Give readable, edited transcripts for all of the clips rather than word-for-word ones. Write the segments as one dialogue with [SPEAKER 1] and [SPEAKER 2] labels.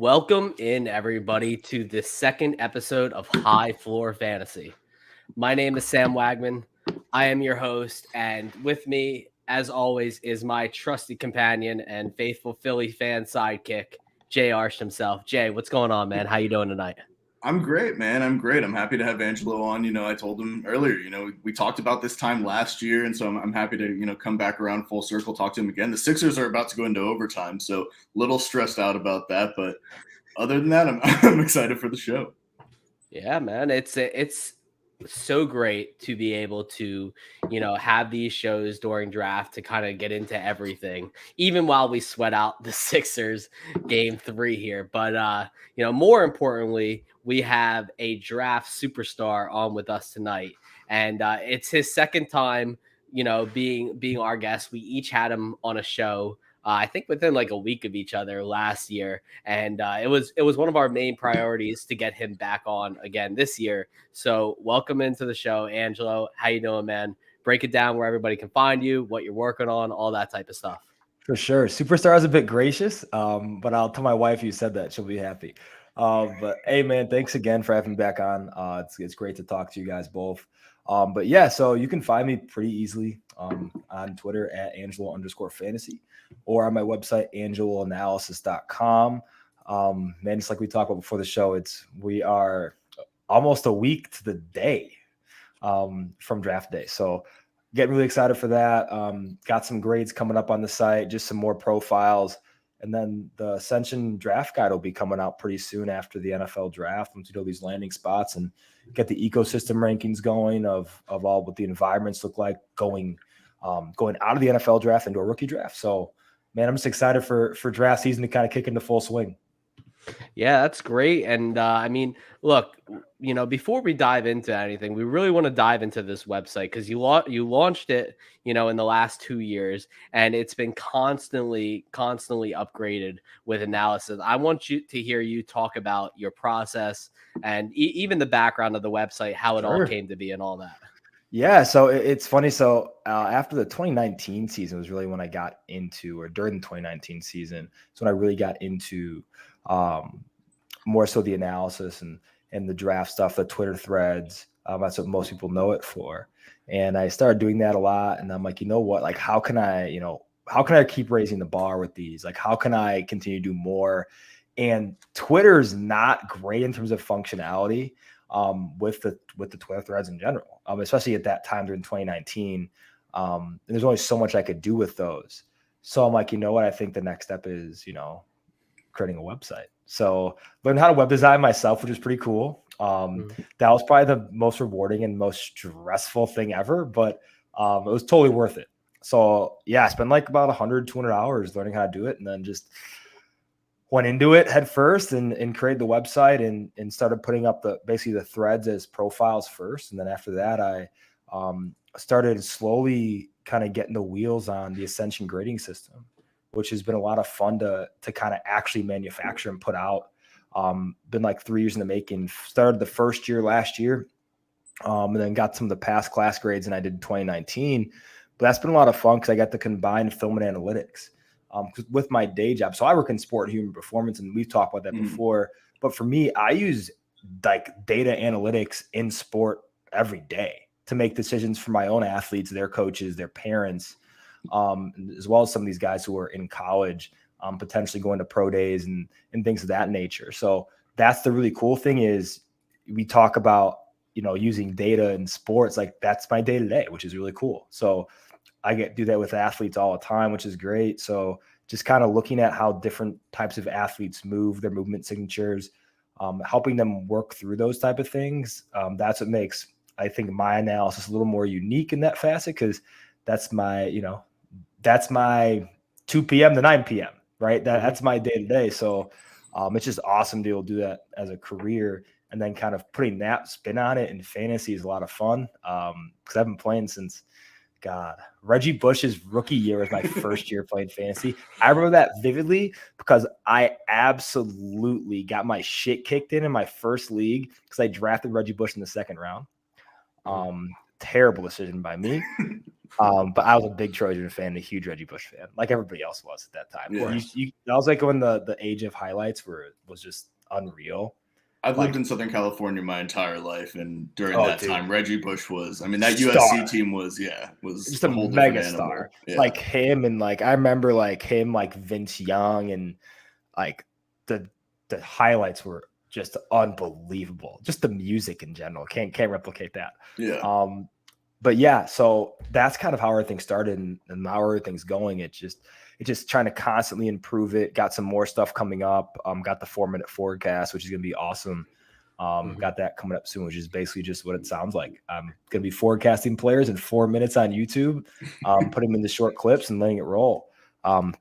[SPEAKER 1] Welcome in, everybody, to the second episode of High Floor Fantasy. My name is Sam Wagman. I am your host, and with me, as always, is my trusty companion and faithful Philly fan sidekick, Jay Arsh himself. Jay, what's going on, man? How you doing tonight?
[SPEAKER 2] I'm great, man. I'm great. I'm happy to have Angelo on. I told him earlier, we talked about this time last year, and so I'm happy to, come back around full circle, talk to him again. The Sixers are about to go into overtime, so a little stressed out about that. But other than that, I'm excited for the show.
[SPEAKER 1] Yeah, man, it's so great to be able to, have these shows during draft to kind of get into everything, even while we sweat out the Sixers game 3 here. But more importantly, we have a draft superstar on with us tonight, and it's his second time, being our guest. We each had him on a show. I think within like a week of each other last year, and it was one of our main priorities to get him back on again this year. So welcome into the show, Angelo. How you doing, man? Break it down where everybody can find you, what you're working on, all that type of stuff.
[SPEAKER 3] For sure. Superstar is a bit gracious, but I'll tell my wife you said that. She'll be happy. But hey, man, thanks again for having me back on. It's great to talk to you guys both. But yeah, so you can find me pretty easily on Twitter at Angelo_fantasy or on my website, angeloanalysis.com. Man, just like we talked about before the show, we are almost a week to the day from draft day. So getting really excited for that. Got some grades coming up on the site, just some more profiles. And then the Ascension draft guide will be coming out pretty soon after the NFL draft, once we do these landing spots and get the ecosystem rankings going of all what the environments look like going out of the NFL draft into a rookie draft. So, man, I'm just excited for draft season to kind of kick into full swing.
[SPEAKER 1] Yeah, that's great. And I mean, look, before we dive into anything, we really want to dive into this website because you launched it, in the last 2 years, and it's been constantly upgraded with analysis. I want you to hear you talk about your process and even the background of the website, how it all came to be and all that.
[SPEAKER 3] Yeah, so it's funny. So after the 2019 season was really when I got into, or during the 2019 season, it's when I really got into more so the analysis and the draft stuff, the Twitter threads. That's what most people know it for. And I started doing that a lot. And I'm like, you know what? Like, how can I keep raising the bar with these? Like, how can I continue to do more? And Twitter's not great in terms of functionality with the Twitter threads in general, especially at that time during 2019. And there's only so much I could do with those. So I'm like, you know what? I think the next step is, creating a website. So learned how to web design myself, which is pretty cool. That was probably the most rewarding and most stressful thing ever, but it was totally worth it. So yeah, I spent like about 100, 200 hours learning how to do it, and then just went into it head first and created the website and started putting up basically the threads as profiles first. And then after that, I started slowly kind of getting the wheels on the Ascension grading system, which has been a lot of fun to kind of actually manufacture and put out. Been like 3 years in the making. Started the first year last year, and then got some of the past class grades, and I did 2019. But that's been a lot of fun because I got to combine film and analytics with my day job. So I work in sport and human performance, and we've talked about that before. But for me, I use like data analytics in sport every day to make decisions for my own athletes, their coaches, their parents, as well as some of these guys who are in college, potentially going to pro days and things of that nature. So that's the really cool thing is we talk about, using data in sports, like that's my day to day, which is really cool. So I get to do that with athletes all the time, which is great. So just kind of looking at how different types of athletes move, their movement signatures, helping them work through those type of things. That's what makes, I think, my analysis a little more unique in that facet, because that's my 2 p.m. to 9 p.m., right? That's my day to day. So it's just awesome to be able to do that as a career, and then kind of putting that spin on it in fantasy is a lot of fun. Because I've been playing since, Reggie Bush's rookie year was my first year playing fantasy. I remember that vividly because I absolutely got my shit kicked in my first league because I drafted Reggie Bush in the second round. Terrible decision by me. But I was a big Trojan fan, and a huge Reggie Bush fan, like everybody else was at that time.
[SPEAKER 2] Yeah.
[SPEAKER 3] That was like when the age of highlights was just unreal.
[SPEAKER 2] I've lived in Southern California my entire life, and during that time, Reggie Bush was. I mean, that USC team was
[SPEAKER 3] just a whole mega star. Yeah. Like him, and like I remember like him, like Vince Young, and like the highlights were just unbelievable. Just the music in general can't replicate that.
[SPEAKER 2] Yeah.
[SPEAKER 3] But yeah, so that's kind of how everything started and how everything's going. It's just trying to constantly improve it. Got some more stuff coming up. Got the 4-minute forecast, which is going to be awesome. Got that coming up soon, which is basically just what it sounds like. I'm going to be forecasting players in 4 minutes on YouTube, put them into short clips and letting it roll.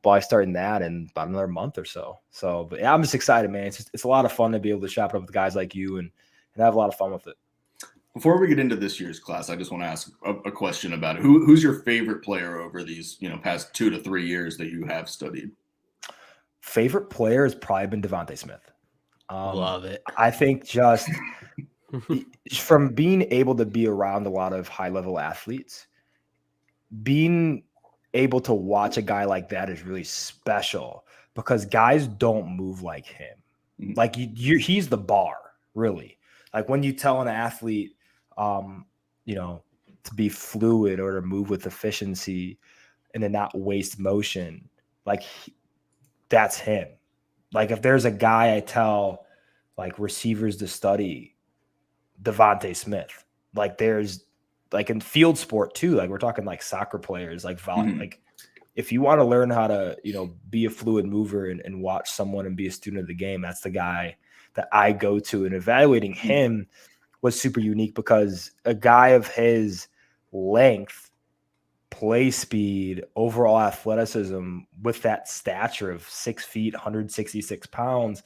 [SPEAKER 3] By starting that in about another month or so. So, but yeah, I'm just excited, man. It's a lot of fun to be able to chop it up with guys like you and have a lot of fun with it.
[SPEAKER 2] Before we get into this year's class, I just want to ask a question about it. Who's your favorite player over these, past 2 to 3 years that you have studied?
[SPEAKER 3] Favorite player has probably been Devontae Smith.
[SPEAKER 1] Love it.
[SPEAKER 3] I think just from being able to be around a lot of high-level athletes, being able to watch a guy like that is really special because guys don't move like him. Mm-hmm. Like he's the bar, really. Like when you tell an athlete, to be fluid or to move with efficiency and to not waste motion, like that's him. Like if there's a guy I tell like receivers to study, Devontae Smith. Like there's like in field sport too. Like we're talking like soccer players, like like if you want to learn how to be a fluid mover and watch someone and be a student of the game, that's the guy that I go to. And evaluating him was super unique because a guy of his length, play speed, overall athleticism with that stature of 6 feet, 166 pounds,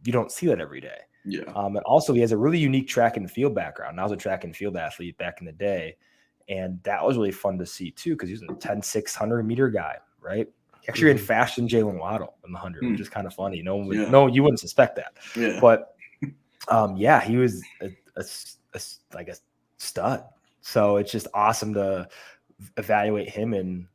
[SPEAKER 3] you don't see that every day.
[SPEAKER 2] Yeah.
[SPEAKER 3] And also he has a really unique track and field background. I was a track and field athlete back in the day. And that was really fun to see too, because he was a 10-600 meter guy, right? He actually ran faster than Jalen Waddle in the 100, which is kind of funny. No, you wouldn't suspect that.
[SPEAKER 2] Yeah.
[SPEAKER 3] But he was like a stud. So it's just awesome to evaluate him and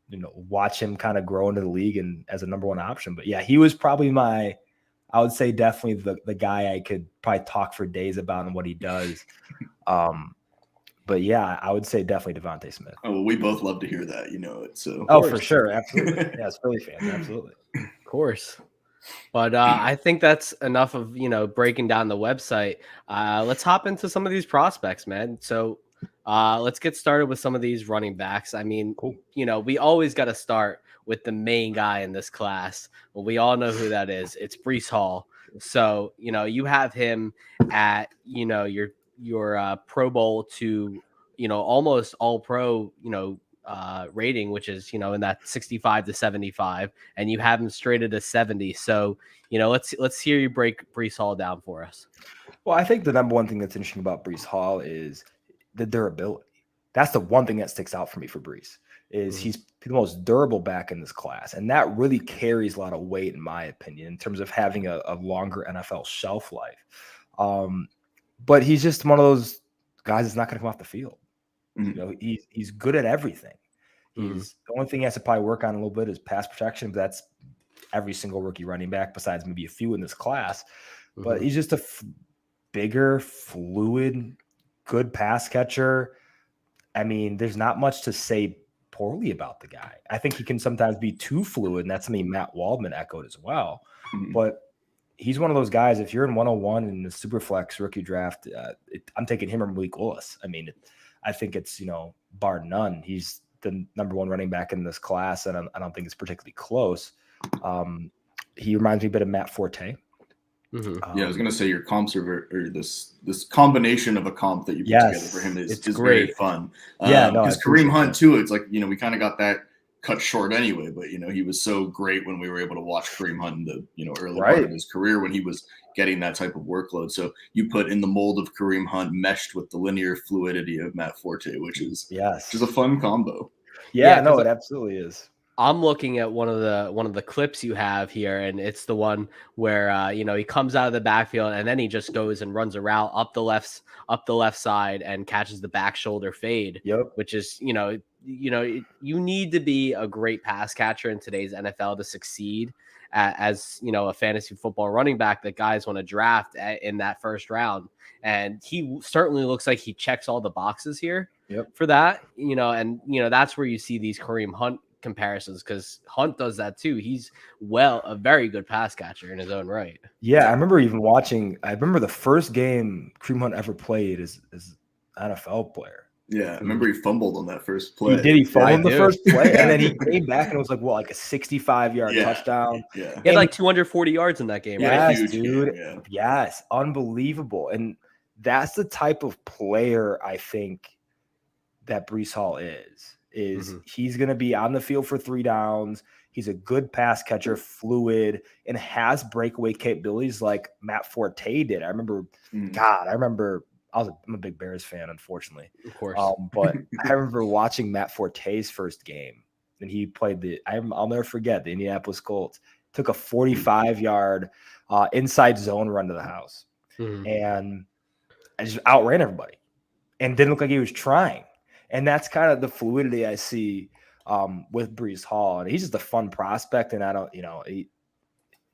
[SPEAKER 3] watch him kind of grow into the league and as a number one option. But yeah, he was probably I would say definitely the guy I could probably talk for days about and what he does. But yeah, I would say definitely Devontae Smith.
[SPEAKER 2] Oh, well, we both love to hear that. It. So.
[SPEAKER 3] Oh, for sure, absolutely. Yeah, it's Philly fans, absolutely.
[SPEAKER 1] Of course. But I think that's enough of breaking down the website. Let's hop into some of these prospects, man. So let's get started with some of these running backs. I mean, cool. We always got to start with the main guy in this class. Well, we all know who that is. It's Breece Hall. So you have him at your Pro Bowl to almost all pro rating, which is in that 65 to 75, and you have him straight at a 70. So let's hear you break Breece Hall down for us.
[SPEAKER 3] Well, I think the number one thing that's interesting about Breece Hall is the durability. That's the one thing that sticks out for me for Breece is he's the most durable back in this class, and that really carries a lot of weight in my opinion in terms of having a longer NFL shelf life. But he's just one of those guys that's not going to come off the field. He's good at everything. The only thing he has to probably work on a little bit is pass protection, but that's every single rookie running back besides maybe a few in this class. But he's just a bigger, fluid, good pass catcher. I mean, there's not much to say poorly about the guy. I think he can sometimes be too fluid, and that's something Matt Waldman echoed as well. But he's one of those guys, if you're in 101 in the Superflex rookie draft, I'm taking him or Malik Willis. I mean, I think it's, bar none. He's the number one running back in this class, and I don't think it's particularly close. He reminds me a bit of Matt Forte.
[SPEAKER 2] I was going to say your comps or this combination of a comp that you put together for him is very fun. Because Kareem Hunt too, it's like, we kind of got that cut short anyway, but he was so great when we were able to watch Kareem Hunt in the early part of his career when he was getting that type of workload. So you put in the mold of Kareem Hunt meshed with the linear fluidity of Matt Forte, which is a fun combo.
[SPEAKER 3] It absolutely is.
[SPEAKER 1] I'm looking at one of the clips you have here, and it's the one where he comes out of the backfield and then he just goes and runs a route up the left side and catches the back shoulder fade.
[SPEAKER 3] Yep.
[SPEAKER 1] Which is you need to be a great pass catcher in today's NFL to succeed as a fantasy football running back that guys want to draft in that first round. And he certainly looks like he checks all the boxes here.
[SPEAKER 3] Yep.
[SPEAKER 1] For that, and that's where you see these Kareem Hunt comparisons, because Hunt does that too. He's a very good pass catcher in his own right.
[SPEAKER 3] Yeah, I remember the first game Kareem Hunt ever played as an NFL player.
[SPEAKER 2] Yeah, I remember he fumbled on that first play.
[SPEAKER 3] He fumbled the first play, and then he came back and it was like a 65-yard touchdown.
[SPEAKER 1] Yeah, he had like 240 yards in that game.
[SPEAKER 3] Yes,
[SPEAKER 2] right?
[SPEAKER 3] dude.
[SPEAKER 2] Yeah.
[SPEAKER 3] Yes, unbelievable. And that's the type of player I think that Breece Hall is he's going to be on the field for 3 downs. He's a good pass catcher, fluid, and has breakaway capabilities like Matt Forte did. I remember, I'm a big Bears fan, unfortunately.
[SPEAKER 1] Of course.
[SPEAKER 3] But I remember watching Matt Forte's first game, and he played I'll never forget, the Indianapolis Colts. Took a 45-yard inside zone run to the house. And I just outran everybody and didn't look like he was trying. And that's kind of the fluidity I see with Breece Hall. And he's just a fun prospect. And I don't,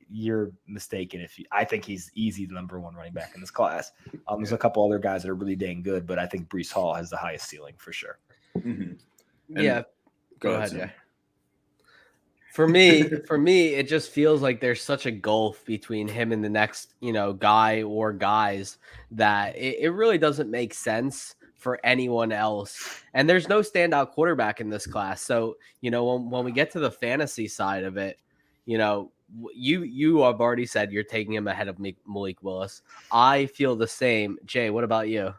[SPEAKER 3] you're mistaken I think he's easy the number 1 running back in this class. There's a couple other guys that are really dang good, but I think Breece Hall has the highest ceiling for sure.
[SPEAKER 1] Yeah. Go ahead, Jay. For me, it just feels like there's such a gulf between him and the next, guy or guys that it really doesn't make sense for anyone else. And there's no standout quarterback in this class. So, when we get to the fantasy side of it, you have already said you're taking him ahead of Malik Willis. I feel the same. Jay, what about you?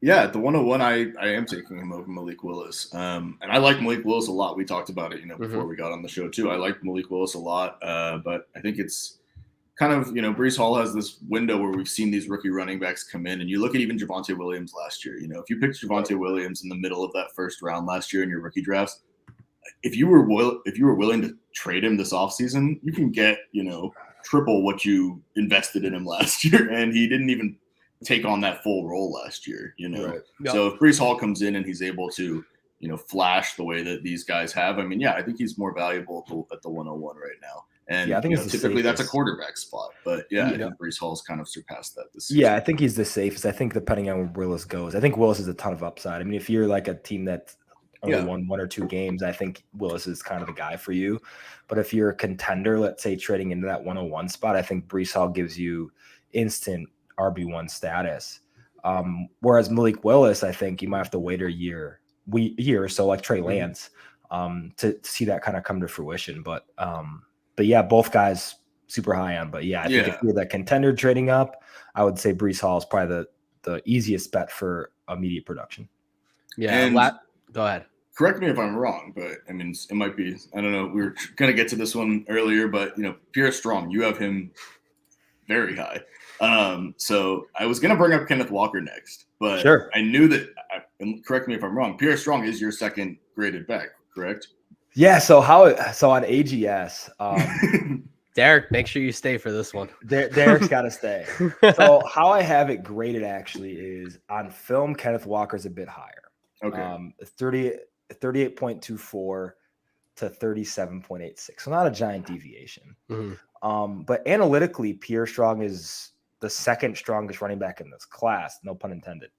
[SPEAKER 2] Yeah, at the 101, I am taking him over Malik Willis. And I like Malik Willis a lot. We talked about it, before we got on the show too. I like Malik Willis a lot. But I think it's kind of, Breece Hall has this window where we've seen these rookie running backs come in, and you look at even Javonte Williams last year. If you picked Javonte Williams in the middle of that first round last year in your rookie drafts, if you were willing to trade him this offseason, you can get, triple what you invested in him last year. And he didn't even take on that full role last year,
[SPEAKER 3] Right.
[SPEAKER 2] So if Breece Hall comes in and he's able to, flash the way that these guys have, I think he's more valuable at the 101 right now. And
[SPEAKER 3] I think
[SPEAKER 2] typically that's a quarterback spot, but I think Breece Hall's kind of surpassed that this season.
[SPEAKER 3] Yeah, I think he's the safest. I think depending on where Willis goes, I think Willis has a ton of upside. If you're like a team that's only won 1 or 2 games, I think Willis is kind of the guy for you. But if you're a contender, let's say trading into that 101 spot, I think Breece Hall gives you instant RB1 status. Whereas Malik Willis, I think you might have to wait a year or so, like Trey Lance, to see that kind of come to fruition. But yeah, both guys super high on. But I think if you're that contender trading up, I would say Breece Hall is probably the easiest bet for immediate production.
[SPEAKER 1] Yeah,
[SPEAKER 2] and
[SPEAKER 1] go ahead.
[SPEAKER 2] Correct me if I'm wrong, but it might be, I don't know. We were going to get to this one earlier, but Pierre Strong, you have him very high. So I was going to bring up Kenneth Walker next, but sure. I knew that, and correct me if I'm wrong, Pierre Strong is your second graded back, correct?
[SPEAKER 3] Yeah. So on AGS,
[SPEAKER 1] Derek, make sure you stay for this one.
[SPEAKER 3] Derek's got to stay. So how I have it graded actually is on film, Kenneth Walker's a bit higher.
[SPEAKER 2] Okay.
[SPEAKER 3] 38.24 to 37.86. So not a giant deviation. But analytically, Pierre Strong is the second strongest running back in this class, no pun intended.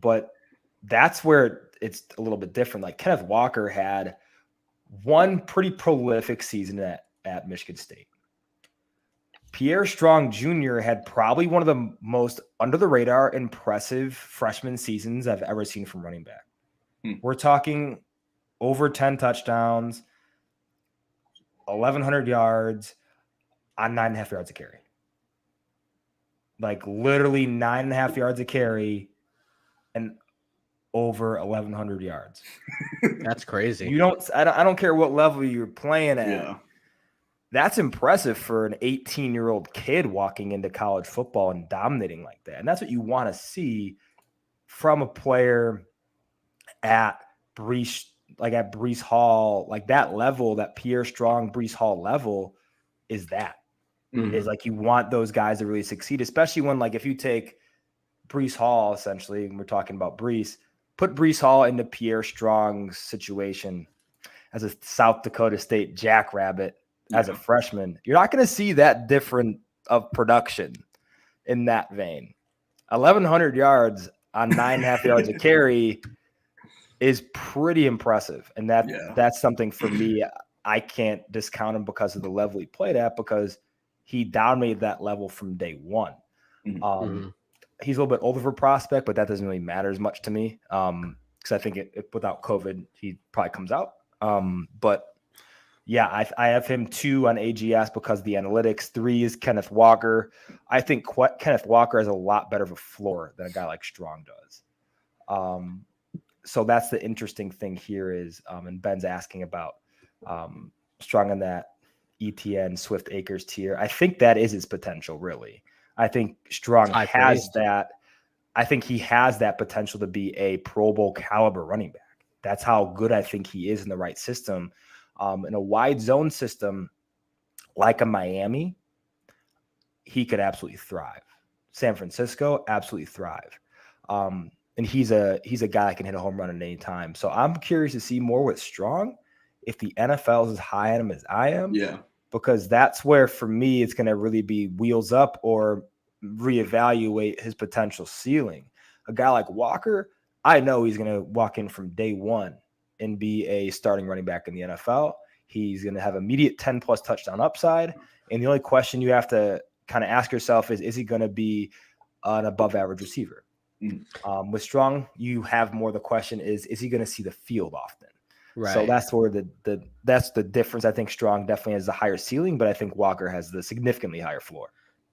[SPEAKER 3] But that's where it's a little bit different. Like Kenneth Walker had one pretty prolific season at Michigan State. Pierre Strong Jr. had probably one of the most under the radar impressive freshman seasons I've ever seen from running back. We're talking over 10 touchdowns, 1,100 yards on 9.5 yards a carry. Like literally 9.5 yards a carry and over 1,100 yards.
[SPEAKER 1] That's crazy.
[SPEAKER 3] I don't care what level you're playing at.
[SPEAKER 2] Yeah.
[SPEAKER 3] That's impressive for an 18-year-old kid walking into college football and dominating like that. And that's what you want to see from a player at Breece like at Breece Hall, like that level, that Pierre Strong, Breece Hall level is that. Is like you want those guys to really succeed, especially when like if you take Breece Hall, essentially, and we're talking about Breece, put Breece Hall into Pierre Strong's situation as a South Dakota State jackrabbit as a freshman, you're not going to see that different of production in that vein. 1,100 yards on 9.5 yards a carry is pretty impressive. And that's something for me. I can't discount him because of the level he played at, because he dominated that level from day one. He's a little bit older of a prospect, but that doesn't really matter as much to me. Because I think without COVID, he probably comes out. But yeah, I have him 2 on AGS because of the analytics. 3 is Kenneth Walker. I think Kenneth Walker has a lot better of a floor than a guy like Strong does. So that's the interesting thing here is, and Ben's asking about Strong in that ETN Swift Acres tier. I think that is his potential, really. I think Strong has that. I think he has that potential to be a Pro Bowl caliber running back. That's how good I think he is in the right system. In a wide zone system like a Miami, he could absolutely thrive. San Francisco, absolutely thrive. And he's a guy that can hit a home run at any time. So I'm curious to see more with Strong if the NFL is as high on him as I am.
[SPEAKER 2] Yeah.
[SPEAKER 3] Because that's where, for me, it's going to really be wheels up or reevaluate his potential ceiling. A guy like Walker, I know he's going to walk in from day one and be a starting running back in the NFL. He's going to have immediate 10-plus touchdown upside. And the only question you have to kind of ask yourself is he going to be an above-average receiver? With Strong, you have more the question is he going to see the field often? Right. So that's where that's the difference. I think Strong definitely has the higher ceiling, but I think Walker has the significantly higher floor.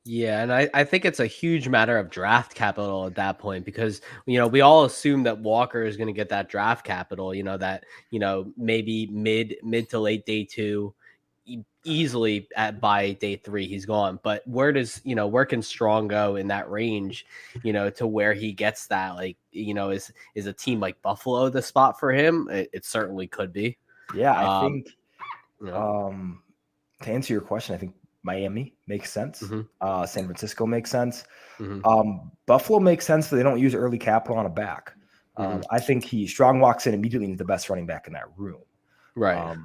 [SPEAKER 1] Yeah, and I think it's a huge matter of draft capital at that point, because we all assume that Walker is going to get that draft capital, that maybe mid to late day 2, easily by day 3 he's gone. But where can Strong go in that range, to where he gets that, like, is a team like Buffalo the spot for him? It certainly could be.
[SPEAKER 3] Yeah, I think to answer your question, I think Miami makes sense. San Francisco makes sense. Buffalo makes sense, but they don't use early capital on a back. I think Strong walks in immediately and is the best running back in that room.
[SPEAKER 1] Right.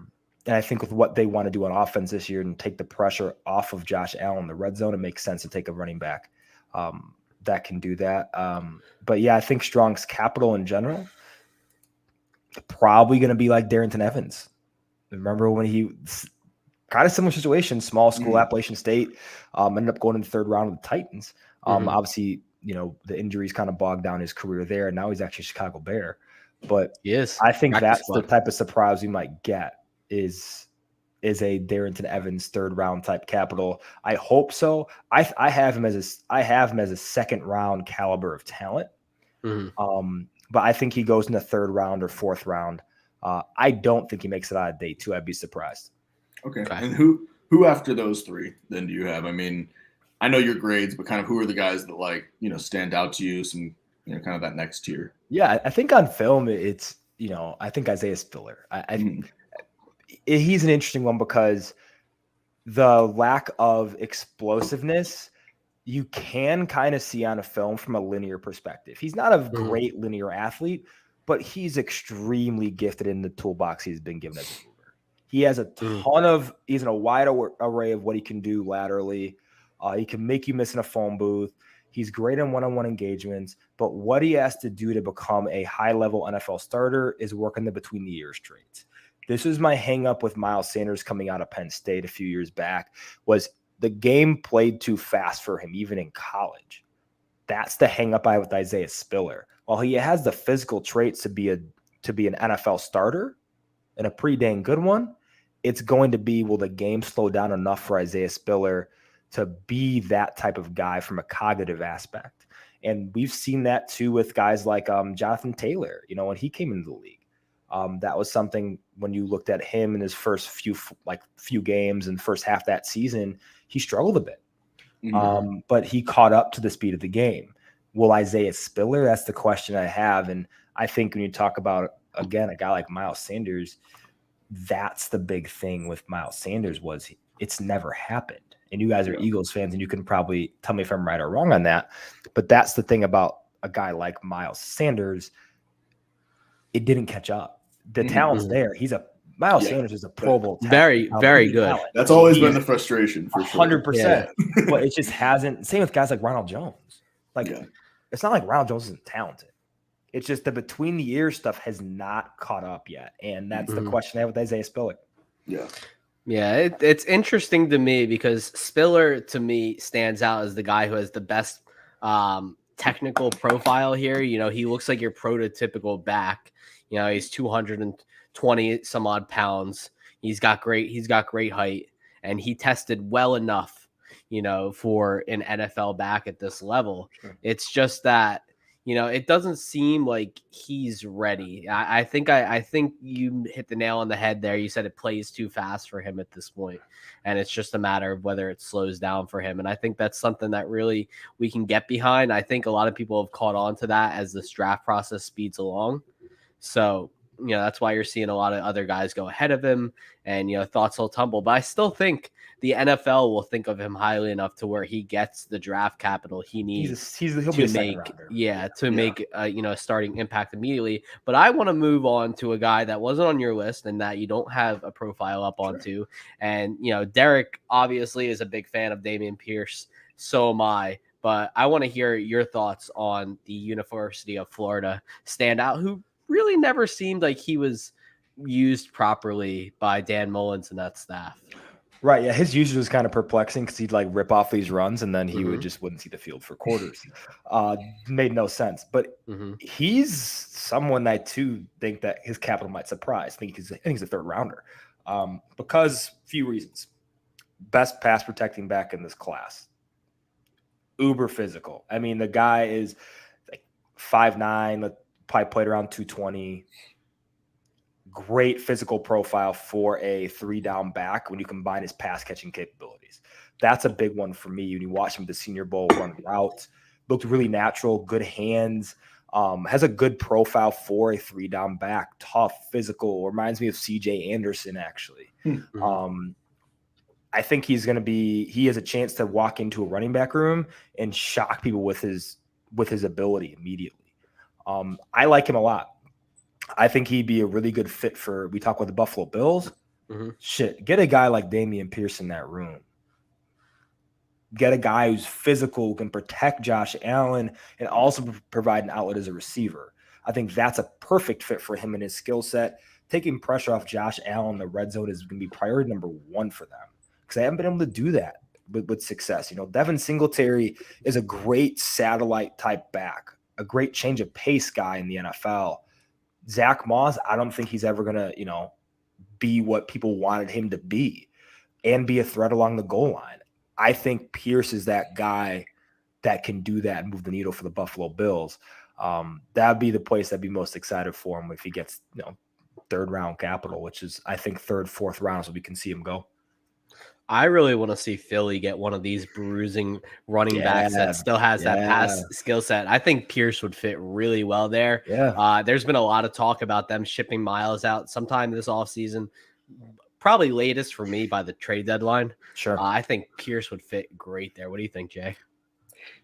[SPEAKER 3] And I think with what they want to do on offense this year and take the pressure off of Josh Allen in the red zone, it makes sense to take a running back that can do that. But yeah, I think Strong's capital in general probably going to be like Darrington Evans. Remember when he kind of similar situation, small school, Appalachian State, ended up going in the 3rd round of the Titans. Obviously, the injuries kind of bogged down his career there, and now he's actually a Chicago Bear. But I think that's the type of surprise we might get is a Darrington Evans 3rd round type capital. I hope so. I have him as a 2nd round caliber of talent. But I think he goes in the 3rd round or 4th round. I don't think he makes it out of day 2. I'd be surprised.
[SPEAKER 2] Okay. And who after those 3 then do you have? I mean, I know your grades, but kind of who are the guys that stand out to you, some kind of that next tier?
[SPEAKER 3] Yeah, I think on film it's I think Isaiah Spiller. He's an interesting one because the lack of explosiveness you can kind of see on a film from a linear perspective. He's not a great linear athlete, but he's extremely gifted in the toolbox he's been given as a mover. He has a ton he's in a wide array of what he can do laterally. He can make you miss in a phone booth. He's great in one-on-one engagements, but what he has to do to become a high-level NFL starter is work on the between-the-ears traits. This was my hang-up with Miles Sanders coming out of Penn State a few years back, was the game played too fast for him, even in college. That's the hang-up I have with Isaiah Spiller. While he has the physical traits to be an NFL starter, and a pretty dang good one, it's going to be, will the game slow down enough for Isaiah Spiller to be that type of guy from a cognitive aspect? And we've seen that too with guys like Jonathan Taylor, when he came into the league. That was something when you looked at him in his first few games and first half that season, he struggled a bit. But he caught up to the speed of the game. Will Isaiah Spiller? That's the question I have. And I think when you talk about again, a guy like Miles Sanders, that's the big thing with Miles Sanders was it's never happened. And you guys are Eagles fans, and you can probably tell me if I'm right or wrong on that. But that's the thing about a guy like Miles Sanders. It didn't catch up. The talent's there. Miles Sanders is a Pro Bowl talent.
[SPEAKER 1] Very, very good.
[SPEAKER 3] Talent.
[SPEAKER 2] That's always been the frustration for
[SPEAKER 3] 100%.
[SPEAKER 2] sure.
[SPEAKER 3] But it just hasn't. Same with guys like Ronald Jones. It's not like Ronald Jones isn't talented. It's just the between the ears stuff has not caught up yet. And that's the question I have with Isaiah Spiller.
[SPEAKER 2] Yeah.
[SPEAKER 1] Yeah, it's interesting to me because Spiller, to me, stands out as the guy who has the best technical profile here. You know, he looks like your prototypical back. You know, he's 220 some odd pounds. He's got great height, and he tested well enough, you know, for an NFL back at this level. Sure. It's just that, you know, it doesn't seem like he's ready. I think you hit the nail on the head there. You said it plays too fast for him at this point, and it's just a matter of whether it slows down for him. And I think that's something that really we can get behind. I think a lot of people have caught on to that as this draft process speeds along. So, you know, that's why you're seeing a lot of other guys go ahead of him, and, you know, thoughts will tumble. But I still think the NFL will think of him highly enough to where he gets the draft capital he needs
[SPEAKER 3] he'll be a
[SPEAKER 1] make,
[SPEAKER 3] rounder.
[SPEAKER 1] Make you know, a starting impact immediately. But I want to move on to a guy that wasn't on your list and that you don't have a profile up onto. And, you know, Derek obviously is a big fan of Dameon Pierce. So am I. But I want to hear your thoughts on the University of Florida standout who really never seemed like he was used properly by Dan Mullins and that staff.
[SPEAKER 3] Right. Yeah. His usage was kind of perplexing because he'd like rip off these runs and then he wouldn't see the field for quarters. Made no sense. But he's someone I too think that his capital might surprise. I think he's a third rounder because few reasons. Best pass protecting back in this class. Uber physical. I mean, the guy is like 5'9", probably played around 220. Great physical profile for a 3-down back when you combine his pass catching capabilities. That's a big one for me. When you watch him at the Senior Bowl run routes, looked really natural, good hands, has a good profile for a 3-down back, tough, physical. Reminds me of CJ Anderson, actually. I think he has a chance to walk into a running back room and shock people with his ability immediately. I like him a lot. I think he'd be a really good fit for, we talk about the Buffalo Bills. Get a guy like Dameon Pierce in that room. Get a guy who's physical, who can protect Josh Allen and also provide an outlet as a receiver. I think that's a perfect fit for him and his skill set. Taking pressure off Josh Allen in the red zone is going to be priority number one for them because they haven't been able to do that with success. You know, Devin Singletary is a great satellite type back, a great change of pace guy in the NFL. Zach Moss, I don't think he's ever going to, you know, be what people wanted him to be and be a threat along the goal line. I think Pierce is that guy that can do that and move the needle for the Buffalo Bills. That'd be the place I'd be most excited for him if he gets, you know, third round capital, which is, I think, third, fourth round, so we can see him go.
[SPEAKER 1] I really want to see Philly get one of these bruising running backs that still has that pass skill set. I think Pierce would fit really well there. There's been a lot of talk about them shipping Miles out sometime this offseason, probably latest for me by the trade deadline.
[SPEAKER 3] Sure.
[SPEAKER 1] I think Pierce would fit great there. What do you think, Jay?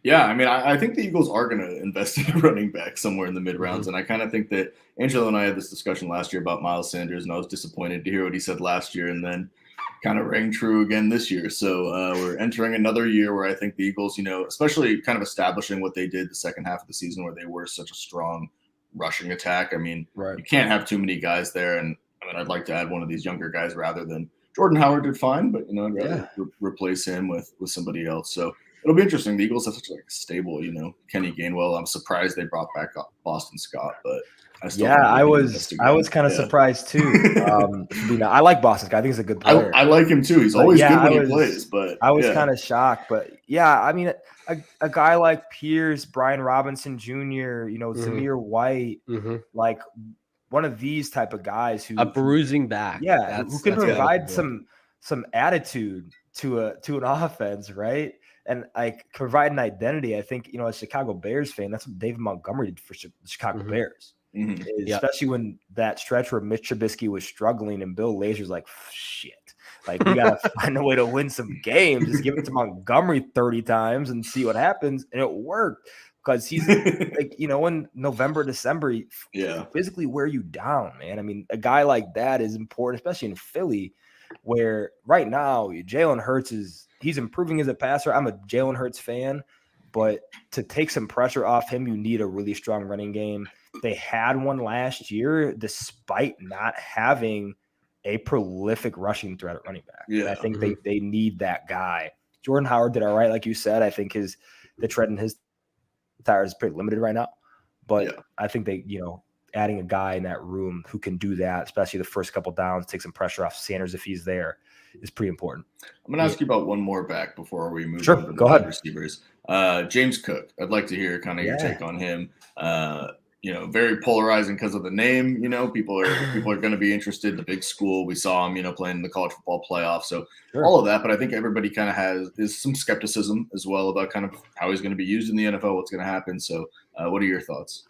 [SPEAKER 2] Yeah, I mean, I think the Eagles are going to invest in a running back somewhere in the mid-rounds, and I kind of think that Angelo and I had this discussion last year about Miles Sanders, and I was disappointed to hear what he said last year, and then kind of rang true again this year. So we're entering another year where I think the Eagles, you know, especially kind of establishing what they did the second half of the season where they were such a strong rushing attack. I mean, you can't have too many guys there, and I mean, I'd like to add one of these younger guys rather than Jordan Howard did fine, but, you know, I'd rather replace him with somebody else. So it'll be interesting. The Eagles have such like a stable, you know, Kenny Gainwell. I'm surprised they brought back Boston Scott, but I
[SPEAKER 3] was kind of surprised too. I like Boston Scott. I think he's a good player.
[SPEAKER 2] I like him too. He's always good when he plays. But
[SPEAKER 3] I was kind of shocked. But yeah, I mean, a guy like Pierce, Brian Robinson Jr., you know, Zamir White, like one of these type of guys who
[SPEAKER 1] a bruising back,
[SPEAKER 3] who can provide some attitude to an offense, right? And like provide an identity. I think, you know, as Chicago Bears fan, that's what David Montgomery did for the Chicago Bears. Especially when that stretch where Mitch Trubisky was struggling and Bill Lazor's like, shit, like we got to find a way to win some games. Just give it to Montgomery 30 times and see what happens. And it worked because he's like, in November, December, he physically wear you down, man. I mean, a guy like that is important, especially in Philly, where right now Jalen Hurts he's improving as a passer. I'm a Jalen Hurts fan, but to take some pressure off him, you need a really strong running game. They had one last year, despite not having a prolific rushing threat at running back. Yeah. And I think they need that guy. Jordan Howard did all right, like you said. I think the tread in his tires is pretty limited right now. But I think they, adding a guy in that room who can do that, especially the first couple downs, take some pressure off Sanders if he's there, is pretty important.
[SPEAKER 2] I'm going to ask you about one more back before we move
[SPEAKER 3] on
[SPEAKER 2] to
[SPEAKER 3] the wide
[SPEAKER 2] receivers. James Cook, I'd like to hear kind of your take on him. Very polarizing because of the name. People are going to be interested. The big school, we saw him, playing in the college football playoff. So all of that, but I think everybody kind of is some skepticism as well about kind of how he's going to be used in the NFL, what's going to happen. So what are your thoughts?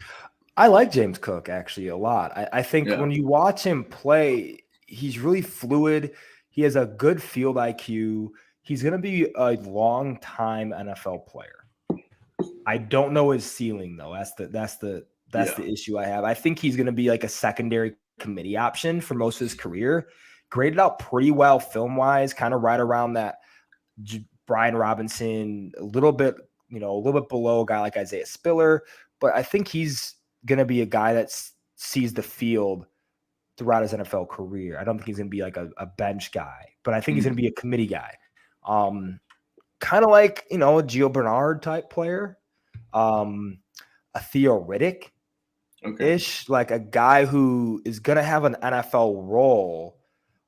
[SPEAKER 3] I like James Cook actually a lot. I think when you watch him play, he's really fluid. He has a good field IQ. He's going to be a long-time NFL player. I don't know his ceiling though. That's the issue I have. I think he's going to be like a secondary committee option for most of his career. Graded out pretty well film-wise, kind of right around that Brian Robinson, a little bit below a guy like Isaiah Spiller. But I think he's going to be a guy that sees the field throughout his NFL career. I don't think he's going to be like a bench guy, but I think he's going to be a committee guy. Kind of like, a Gio Bernard type player, a Theo Riddick-ish, like a guy who is going to have an NFL role,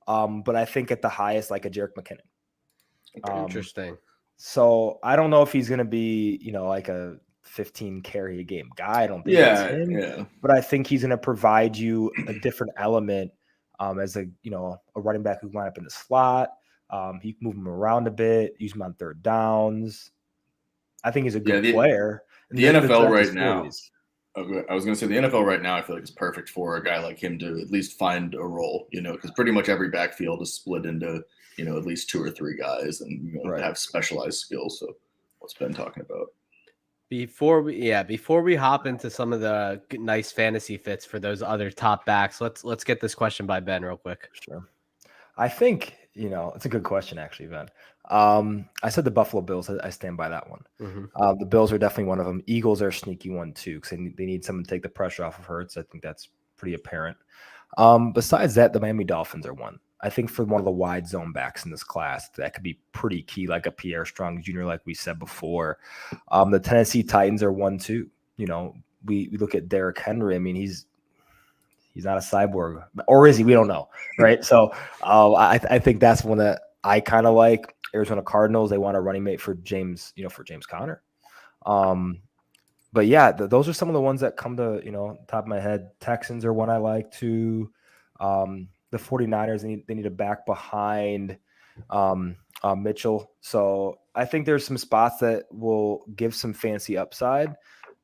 [SPEAKER 3] but I think at the highest, like a Jerick McKinnon.
[SPEAKER 1] Interesting.
[SPEAKER 3] So I don't know if he's going to be, like a 15 carry a game guy. I don't think that's him, but I think he's going to provide you a different element as a running back who line up in the slot. He can move him around a bit, use him on third downs. I think he's a good player.
[SPEAKER 2] The NFL right now, I was going to say the NFL right now, I feel like is perfect for a guy like him to at least find a role, because pretty much every backfield is split into, at least 2 or 3 guys and have specialized skills. So what's Ben talking about?
[SPEAKER 1] Before we hop into some of the nice fantasy fits for those other top backs, let's get this question by Ben real quick.
[SPEAKER 3] Sure. I think, it's a good question actually, Ben. I said the Buffalo Bills. I stand by that one. Mm-hmm. The Bills are definitely one of them. Eagles are a sneaky one too, because they need someone to take the pressure off of Hurts. I think that's pretty apparent. Besides that, the Miami Dolphins are one. I think for one of the wide zone backs in this class, that could be pretty key, like a Pierre Strong Jr., like we said before. The Tennessee Titans are one too. We look at Derrick Henry. I mean, he's not a cyborg, or is he? We don't know, right? So I think that's one that I kind of like. Arizona Cardinals, they want a running mate for James Conner. But yeah, those are some of the ones that come to top of my head. Texans are one I like too. The 49ers, they need a back behind Mitchell. So I think there's some spots that will give some fancy upside.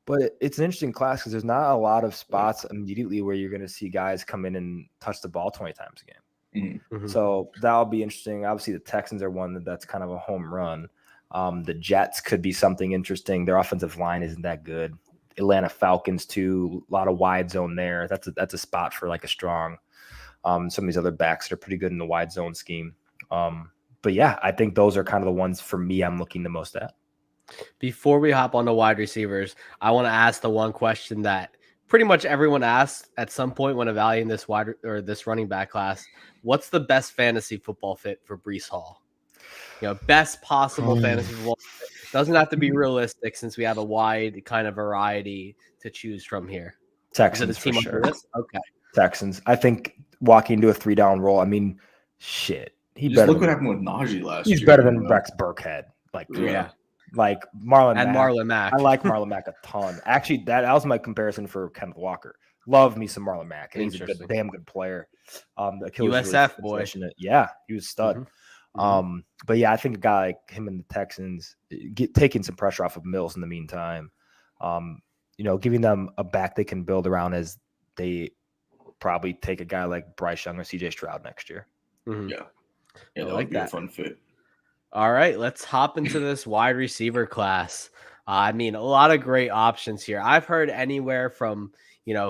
[SPEAKER 3] But it's an interesting class because there's not a lot of spots immediately where you're going to see guys come in and touch the ball 20 times a game. Mm-hmm. So that'll be interesting. Obviously, the Texans are one that's kind of a home run. The Jets could be something interesting. Their offensive line isn't that good. Atlanta Falcons, too. A lot of wide zone there. That's a spot for like a strong some of these other backs that are pretty good in the wide zone scheme. But yeah, I think those are kind of the ones for me I'm looking the most at.
[SPEAKER 1] Before we hop on the wide receivers, I want to ask the one question that pretty much everyone asks at some point when evaluating this running back class. What's the best fantasy football fit for Breece Hall? Best possible fantasy football fit. Doesn't have to be realistic since we have a wide kind of variety to choose from here.
[SPEAKER 3] Texans,
[SPEAKER 1] for sure. Okay.
[SPEAKER 3] Texans. I think walking into a 3-down roll, I mean, shit.
[SPEAKER 2] Look what happened with Najee last year.
[SPEAKER 3] He's better than Rex Burkhead. Like Marlon Mack. I like Marlon Mack a ton. Actually, that was my comparison for Kenneth Walker. Love me some Marlon Mack. And he's a damn good player.
[SPEAKER 1] USF boy.
[SPEAKER 3] Yeah, he was a stud. Mm-hmm. But yeah, I think a guy like him and the Texans taking some pressure off of Mills in the meantime. Giving them a back they can build around as they probably take a guy like Bryce Young or CJ Stroud next year.
[SPEAKER 1] Mhm.
[SPEAKER 2] Yeah,
[SPEAKER 1] I
[SPEAKER 2] that
[SPEAKER 1] like
[SPEAKER 2] would be a fun fit.
[SPEAKER 1] All right, let's hop into this wide receiver class. I mean, a lot of great options here. I've heard anywhere from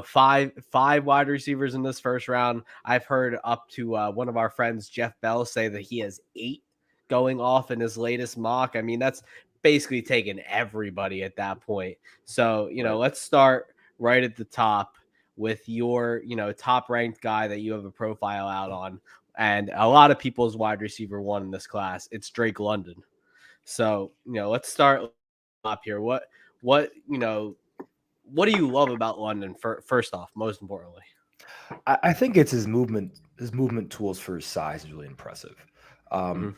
[SPEAKER 1] five wide receivers in this first round. I've heard up to one of our friends, Jeff Bell, say that he has 8 going off in his latest mock. I mean, that's basically taking everybody at that point. So
[SPEAKER 2] Right.
[SPEAKER 1] let's start right at the top with your top ranked guy that you have a profile out on. And a lot of people's wide receiver 1 in this class, it's Drake London. So, let's start up here. What do you love about London first off, most importantly?
[SPEAKER 3] I think it's his movement tools for his size is really impressive.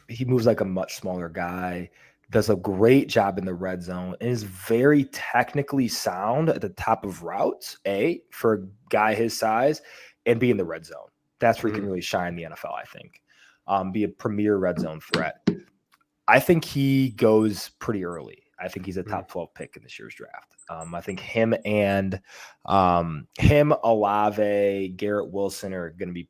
[SPEAKER 3] He moves like a much smaller guy, does a great job in the red zone, and is very technically sound at the top of routes, for a guy his size, and be in the red zone. That's where he can really shine in the NFL, I think. Be a premier red zone threat. I think he goes pretty early. I think he's a top 12 pick in this year's draft. I think him, Olave, Garrett Wilson are going to be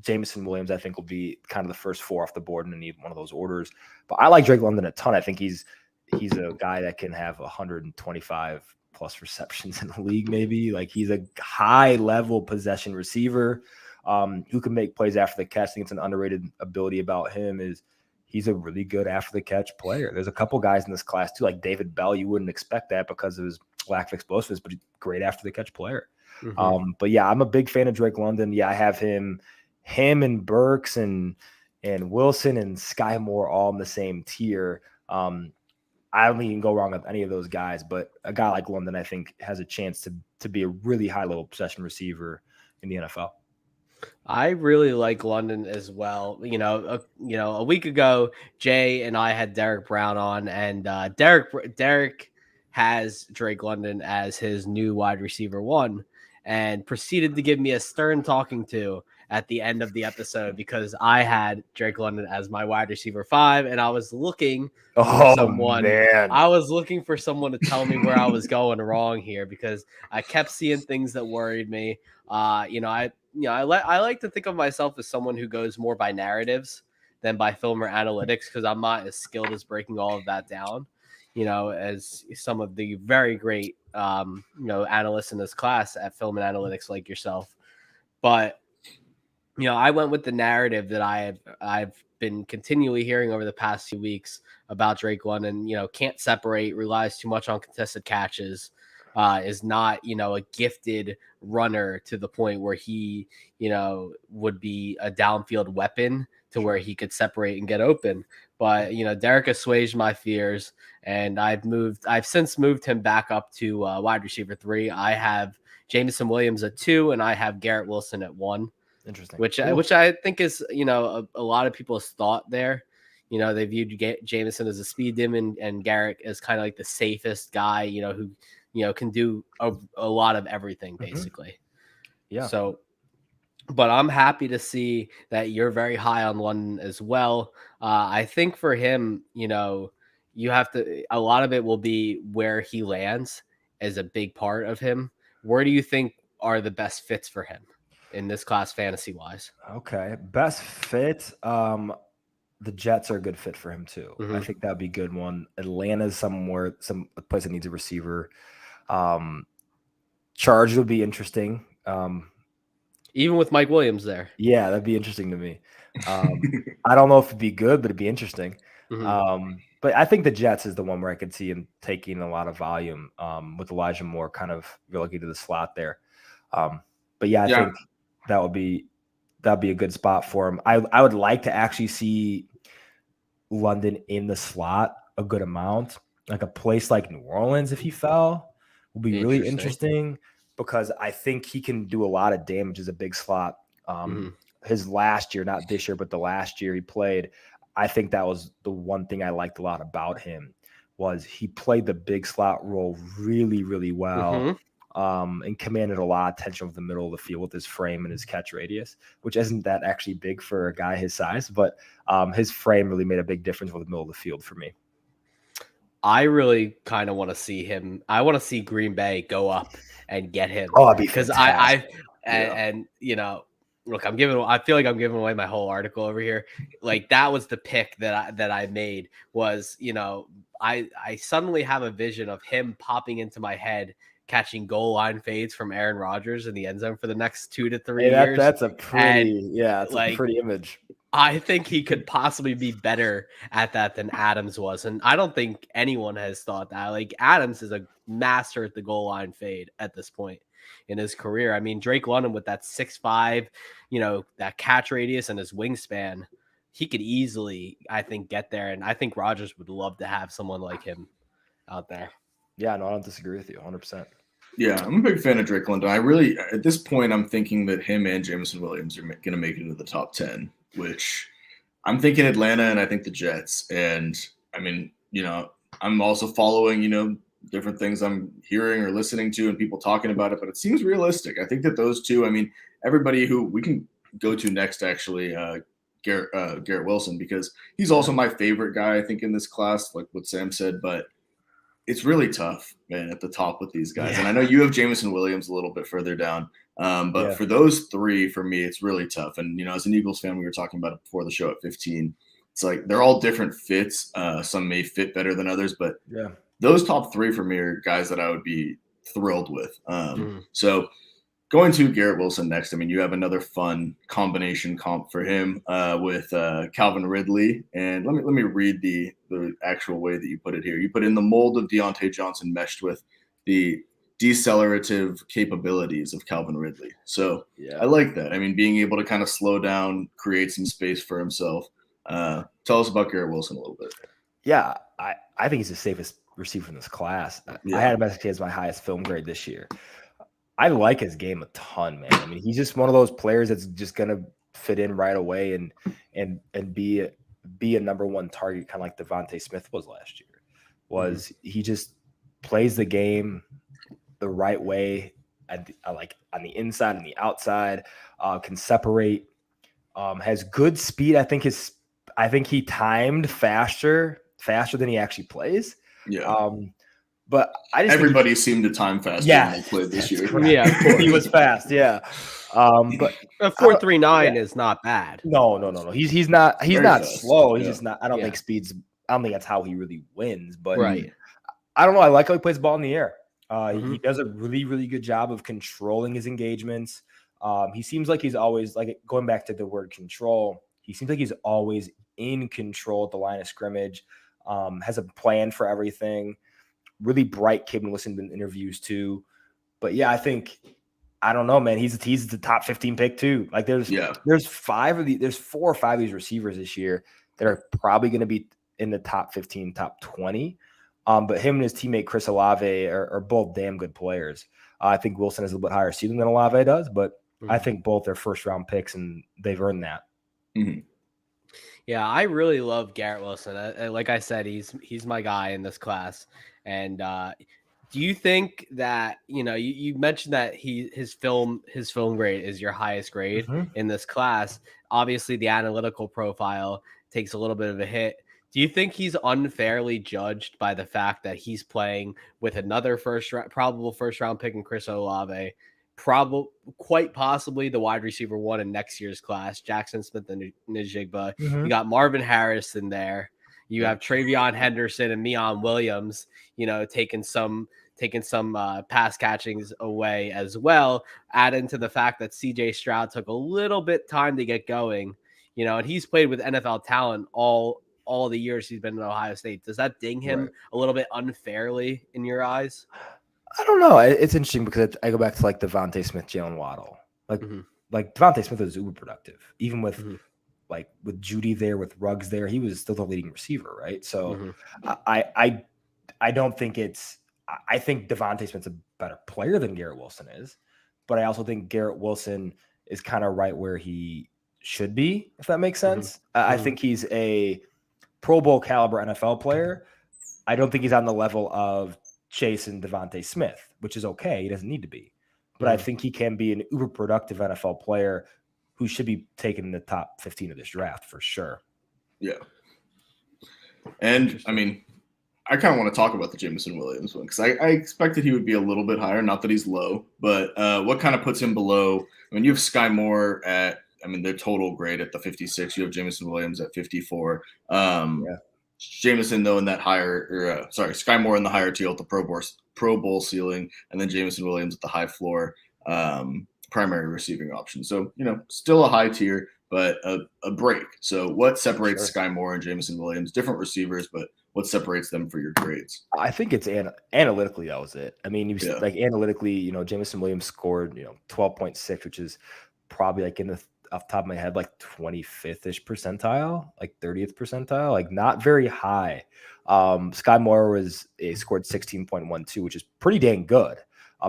[SPEAKER 3] Jameson Williams. I think will be kind of the first 4 off the board in any one of those orders. But I like Drake London a ton. I think he's a guy that can have 125 plus receptions in the league. Maybe like he's a high level possession receiver who can make plays after the catch. I think it's an underrated ability about him is he's a really good after the catch player. There's a couple guys in this class too, like David Bell. You wouldn't expect that because of his lack of explosiveness, but he's a great after the catch player. But yeah, I'm a big fan of Drake London. Yeah, I have him and Burks and Wilson and Sky Moore all in the same tier. I don't think you can go wrong with any of those guys, but a guy like London, I think, has a chance to be a really high level possession receiver in the NFL.
[SPEAKER 1] I really like London as well. A week ago, Jay and I had Derek Brown on, and Derek has Drake London as his new wide receiver 1, and proceeded to give me a stern talking to at the end of the episode because I had Drake London as my wide receiver 5, and I was looking for someone.
[SPEAKER 3] Man.
[SPEAKER 1] I was looking for someone to tell me where I was going wrong here because I kept seeing things that worried me. I like to think of myself as someone who goes more by narratives than by film or analytics because I'm not as skilled as breaking all of that down, as some of the very great, analysts in this class at film and analytics like yourself. But, I went with the narrative that I've been continually hearing over the past few weeks about Drake London. Can't separate, relies too much on contested catches. Is not, a gifted runner to the point where he, would be a downfield weapon to where he could separate and get open. But, Derek assuaged my fears, and I've since moved him back up to wide receiver 3. I have Jameson Williams at 2, and I have Garrett Wilson at 1.
[SPEAKER 3] Interesting.
[SPEAKER 1] Which I think is, a lot of people's thought there. They viewed Jameson as a speed demon and Garrett as kind of like the safest guy, who can do a lot of everything basically.
[SPEAKER 3] Yeah.
[SPEAKER 1] So, but I'm happy to see that you're very high on London as well. I think for him, you have to, a lot of it will be where he lands as a big part of him. Where do you think are the best fits for him in this class fantasy wise?
[SPEAKER 3] Okay. Best fit. The Jets are a good fit for him too. I think that'd be a good one. Atlanta's some place that needs a receiver. Charge would be interesting.
[SPEAKER 1] Even with Mike Williams there.
[SPEAKER 3] Yeah, that'd be interesting to me. I don't know if it'd be good, but it'd be interesting. But I think the Jets is the one where I could see him taking a lot of volume with Elijah Moore kind of relocated to the slot there. But yeah, I think that'd be a good spot for him. I would like to actually see London in the slot a good amount, like a place like New Orleans if he fell will be really interesting because I think he can do a lot of damage as a big slot. His last year, not this year, but the last year he played, I think that was the one thing I liked a lot about him was he played the big slot role really, really well. And commanded a lot of attention over the middle of the field with his frame and his catch radius, which isn't that actually big for a guy his size, but his frame really made a big difference with the middle of the field for me.
[SPEAKER 1] I really kind of want to see him. I want to see Green Bay go up and get him.
[SPEAKER 3] Oh, it'd be
[SPEAKER 1] because
[SPEAKER 3] fantastic.
[SPEAKER 1] And look, I feel like I'm giving away my whole article over here. Like that was the pick that I made was, I suddenly have a vision of him popping into my head, catching goal line fades from Aaron Rodgers in the end zone for the next 2 to 3 years.
[SPEAKER 3] That's a pretty, a pretty image.
[SPEAKER 1] I think he could possibly be better at that than Adams was. And I don't think anyone has thought that. Like Adams is a master at the goal line fade at this point in his career. I mean, Drake London with that 6'5", that catch radius and his wingspan, he could easily, I think, get there. And I think Rodgers would love to have someone like him out there.
[SPEAKER 3] Yeah, no, I don't disagree with you 100%.
[SPEAKER 2] Yeah, I'm a big fan of Drake London. At this point, I'm thinking that him and Jameson Williams are going to make it into the top 10, which I'm thinking Atlanta and I think the Jets. And I mean, I'm also following, different things I'm hearing or listening to and people talking about it, but it seems realistic. I think that those two, I mean, everybody who we can go to next, actually, Garrett Wilson, because he's also my favorite guy, I think, in this class, like what Sam said, but it's really tough, man, at the top with these guys. Yeah. And I know you have Jameson Williams a little bit further down, but for those three, for me, it's really tough. And, as an Eagles fan, we were talking about it before the show at 15. It's like they're all different fits. Some may fit better than others, but those top three for me are guys that I would be thrilled with. So going to Garrett Wilson next, I mean, you have another fun combination comp for him with Calvin Ridley. And let me read the actual way that you put it here. You put in the mold of Deontay Johnson meshed with the decelerative capabilities of Calvin Ridley. So I like that. I mean, being able to kind of slow down, create some space for himself. Tell us about Garrett Wilson a little bit.
[SPEAKER 3] Yeah, I think he's the safest receiver in this class. I had him as my highest film grade this year. I like his game a ton, man. I mean, he's just one of those players that's just gonna fit in right away and be a number one target, kind of like Devontae Smith was last year. He just plays the game the right way, like on the inside and the outside, can separate, has good speed. I think he timed faster than he actually plays.
[SPEAKER 2] Yeah.
[SPEAKER 3] But
[SPEAKER 2] everybody seemed to time faster than they played this year.
[SPEAKER 3] Correct. Yeah, he was fast. Yeah, but
[SPEAKER 1] 4.39 is not bad.
[SPEAKER 3] No. He's not
[SPEAKER 2] fast.
[SPEAKER 3] Slow. He's just not. I don't think speed's. I don't think that's how he really wins. But
[SPEAKER 1] right.
[SPEAKER 3] I don't know. I like how he plays the ball in the air. He does a really, really good job of controlling his engagements. He seems like he's always, like, going back to the word control, he seems like he's always in control at the line of scrimmage. Has a plan for everything. Really bright kid when listening to interviews too. But yeah, I don't know, man. He's the top 15 pick too. Like there's 4 or 5 of these receivers this year that are probably going to be in the top 15, top 20. But him and his teammate Chris Olave are both damn good players. I think Wilson has a little bit higher ceiling than Olave does, but I think both are first round picks and they've earned that.
[SPEAKER 2] Mm-hmm.
[SPEAKER 1] Yeah, I really love Garrett Wilson. Like I said, he's my guy in this class. And do you think that, you mentioned that his film grade is your highest grade in this class? Obviously, the analytical profile takes a little bit of a hit. Do you think he's unfairly judged by the fact that he's playing with another probable first round pick in Chris Olave? Quite possibly the wide receiver one in next year's class, Jackson Smith and Njigba. You got Marvin Harrison there. You have Travion Henderson and Meon Williams, taking some pass catchings away as well. Add into the fact that CJ Stroud took a little bit time to get going, and he's played with NFL talent all the years he's been in Ohio State. Does that ding him a little bit unfairly in your eyes?
[SPEAKER 3] I don't know. It's interesting because I go back to like Devontae Smith, Jalen Waddle. Like Devontae Smith was uber productive, even with with Judy there, with Ruggs there, he was still the leading receiver, right? So I don't think I think Devontae Smith's a better player than Garrett Wilson is, but I also think Garrett Wilson is kind of right where he should be, if that makes sense. I think he's a Pro Bowl caliber NFL player. I don't think he's on the level of Chase and Devontae Smith, which is okay. He doesn't need to be. But I think he can be an uber productive NFL player who should be taken in the top 15 of this draft for sure.
[SPEAKER 2] Yeah. And I mean, I kind of want to talk about the Jameson Williams one because I expected he would be a little bit higher. Not that he's low, but what kind of puts him below? I mean, you have Sky Moore at, I mean, their total grade at the 56. You have Jameson Williams at 54. Jameson, though, in that higher, Sky Moore in the higher tier at the Pro Bowl ceiling, and then Jameson Williams at the high floor primary receiving option. So, still a high tier, but a break. So what separates Sky Moore and Jameson Williams? Different receivers, but what separates them for your grades?
[SPEAKER 3] I think it's analytically, that was it. I mean, like analytically, Jameson Williams scored, 12.6, which is probably like off the top of my head, like 25th-ish percentile, like 30th percentile, like not very high. Sky Moore scored 16.12, which is pretty dang good.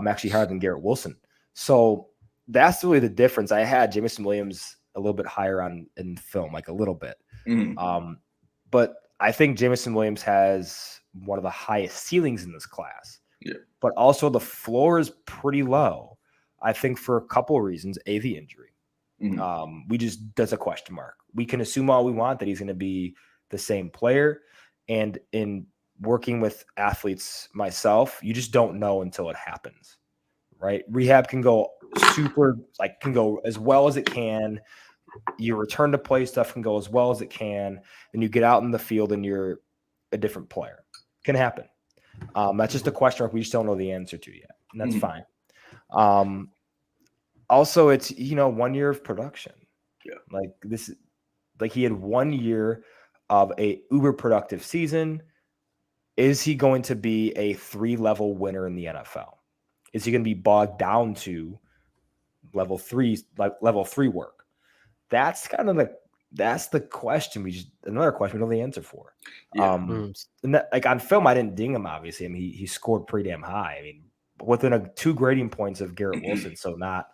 [SPEAKER 3] Actually higher than Garrett Wilson. So that's really the difference. I had Jameson Williams a little bit higher in film, like a little bit. But I think Jameson Williams has one of the highest ceilings in this class. Yeah. But also the floor is pretty low. I think for a couple of reasons. A, the injury. That's a question mark. We can assume all we want that he's going to be the same player. And in working with athletes myself, you just don't know until it happens, right? Rehab can go can go as well as it can. Your return to play stuff can go as well as it can. And you get out in the field and you're a different player. Can happen. That's just a question mark we just don't know the answer to yet. And that's fine. Also, it's 1 year of production. Yeah, he had 1 year of a uber productive season. Is he going to be a 3-level winner in the NFL? Is he going to be bogged down to level 3 work? That's kind of that's the question. Another question we don't know the answer for. Yeah. And that, on film, I didn't ding him. Obviously, I mean he scored pretty damn high. I mean, within 2 grading points of Garrett Wilson, so not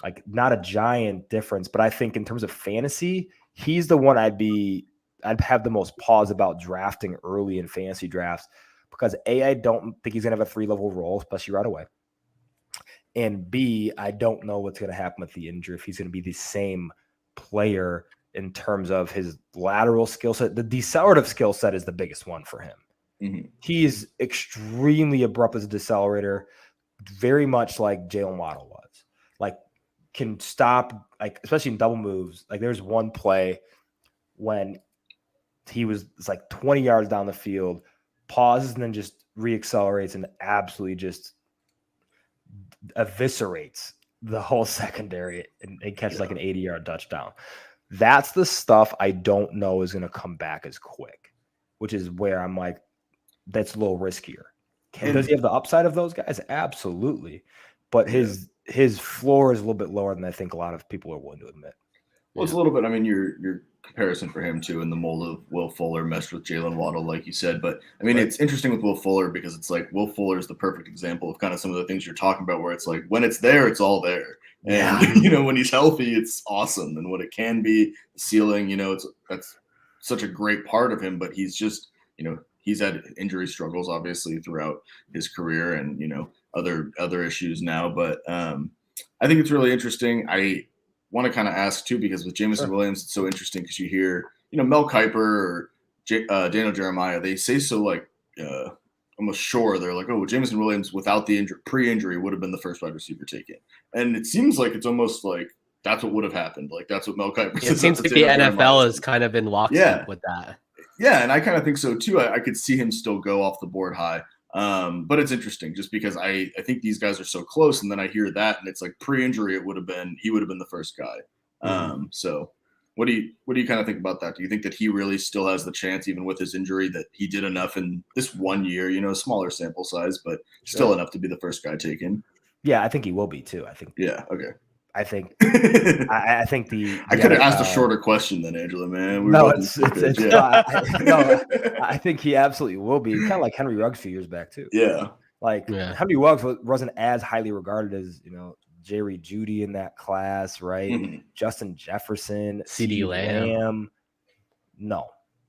[SPEAKER 3] a giant difference. But I think in terms of fantasy, he's the one I'd have the most pause about drafting early in fantasy drafts because A, I don't think he's gonna have a 3-level role, especially right away. And B, I don't know what's gonna happen with the injury, if he's gonna be the same player in terms of his lateral skill set. The decelerative skill set is the biggest one for him. He is extremely abrupt as a decelerator, very much like Jalen Waddle was. Can stop, especially in double moves. There's one play when he was 20 yards down the field, pauses and then just reaccelerates and absolutely just eviscerates the whole secondary and catches an 80-yard touchdown. That's the stuff I don't know is going to come back as quick, which is where I'm that's a little riskier. Does he have the upside of those guys? Absolutely. But his floor is a little bit lower than I think a lot of people are willing to admit.
[SPEAKER 2] Well, it's a little bit, I mean, your comparison for him too in the mold of Will Fuller meshed with Jalen Waddle, like you said. But I mean, It's interesting with Will Fuller because it's Will Fuller is the perfect example of kind of some of the things you're talking about, where it's when it's there, it's all there. And, when he's healthy, it's awesome. And what it can be, the ceiling, that's such a great part of him, but he's just, he's had injury struggles obviously throughout his career and, other issues now. But I think it's really interesting. I want to kind of ask too, because with Jameson Williams, it's so interesting because you hear, Mel Kiper or Daniel Jeremiah, they say so almost sure. They're Jameson Williams without the pre-injury would have been the first wide receiver taken. And it seems like it's almost that's what would have happened. That's what Mel Kiper said.
[SPEAKER 1] It seems like the NFL is kind of in lockstep with that.
[SPEAKER 2] Yeah, and I kind of think so too. I could see him still go off the board high. But it's interesting just because I think these guys are so close, and then I hear that and it's pre-injury he would have been the first guy. So what do you kind of think about that? Do you think that he really still has the chance, even with his injury, that he did enough in this 1 year, smaller sample size, but still enough to be the first guy taken?
[SPEAKER 3] Yeah, I think he will be too. I think.
[SPEAKER 2] Yeah. Okay.
[SPEAKER 3] I think I think
[SPEAKER 2] I could have asked a shorter question than Angela, man.
[SPEAKER 3] I think he absolutely will be. Kind of like Henry Ruggs a few years back too.
[SPEAKER 2] Yeah.
[SPEAKER 3] Henry Ruggs wasn't as highly regarded as, Jerry Jeudy in that class, right? Justin Jefferson,
[SPEAKER 1] CeeDee Lamb.
[SPEAKER 3] No.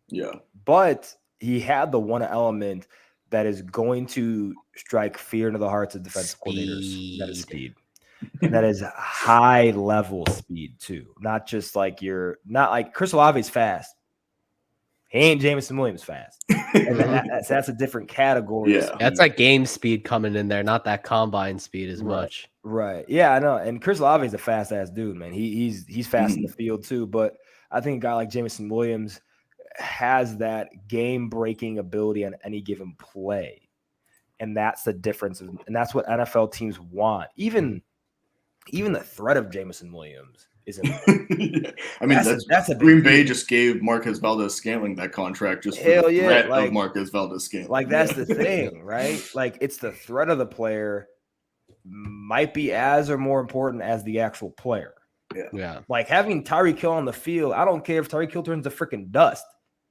[SPEAKER 2] Yeah.
[SPEAKER 3] But he had the one element that is going to strike fear into the hearts of defensive coordinators. That is speed. And that is high level speed too. Not just Chris Olave's fast. He ain't Jameson Williams fast. And that's a different category.
[SPEAKER 2] Yeah.
[SPEAKER 1] That's like game speed coming in there, not that combine speed as much.
[SPEAKER 3] Right. Yeah, I know. And Chris Olave is a fast ass dude, man. He's fast in the field too. But I think a guy like Jameson Williams has that game breaking ability on any given play. And that's the difference. And that's what NFL teams want. Even the threat of Jameson Williams isn't.
[SPEAKER 2] I mean,
[SPEAKER 3] that's a
[SPEAKER 2] Green Bay just gave Marquez Valdes-Scantling that contract just for the threat of Marquez Valdes-Scantling.
[SPEAKER 3] Like, that's the thing, right? Like, it's the threat of the player might be as or more important as the actual player.
[SPEAKER 1] Yeah.
[SPEAKER 3] Like, having Tyreek Hill on the field, I don't care if Tyreek Hill turns to freaking dust.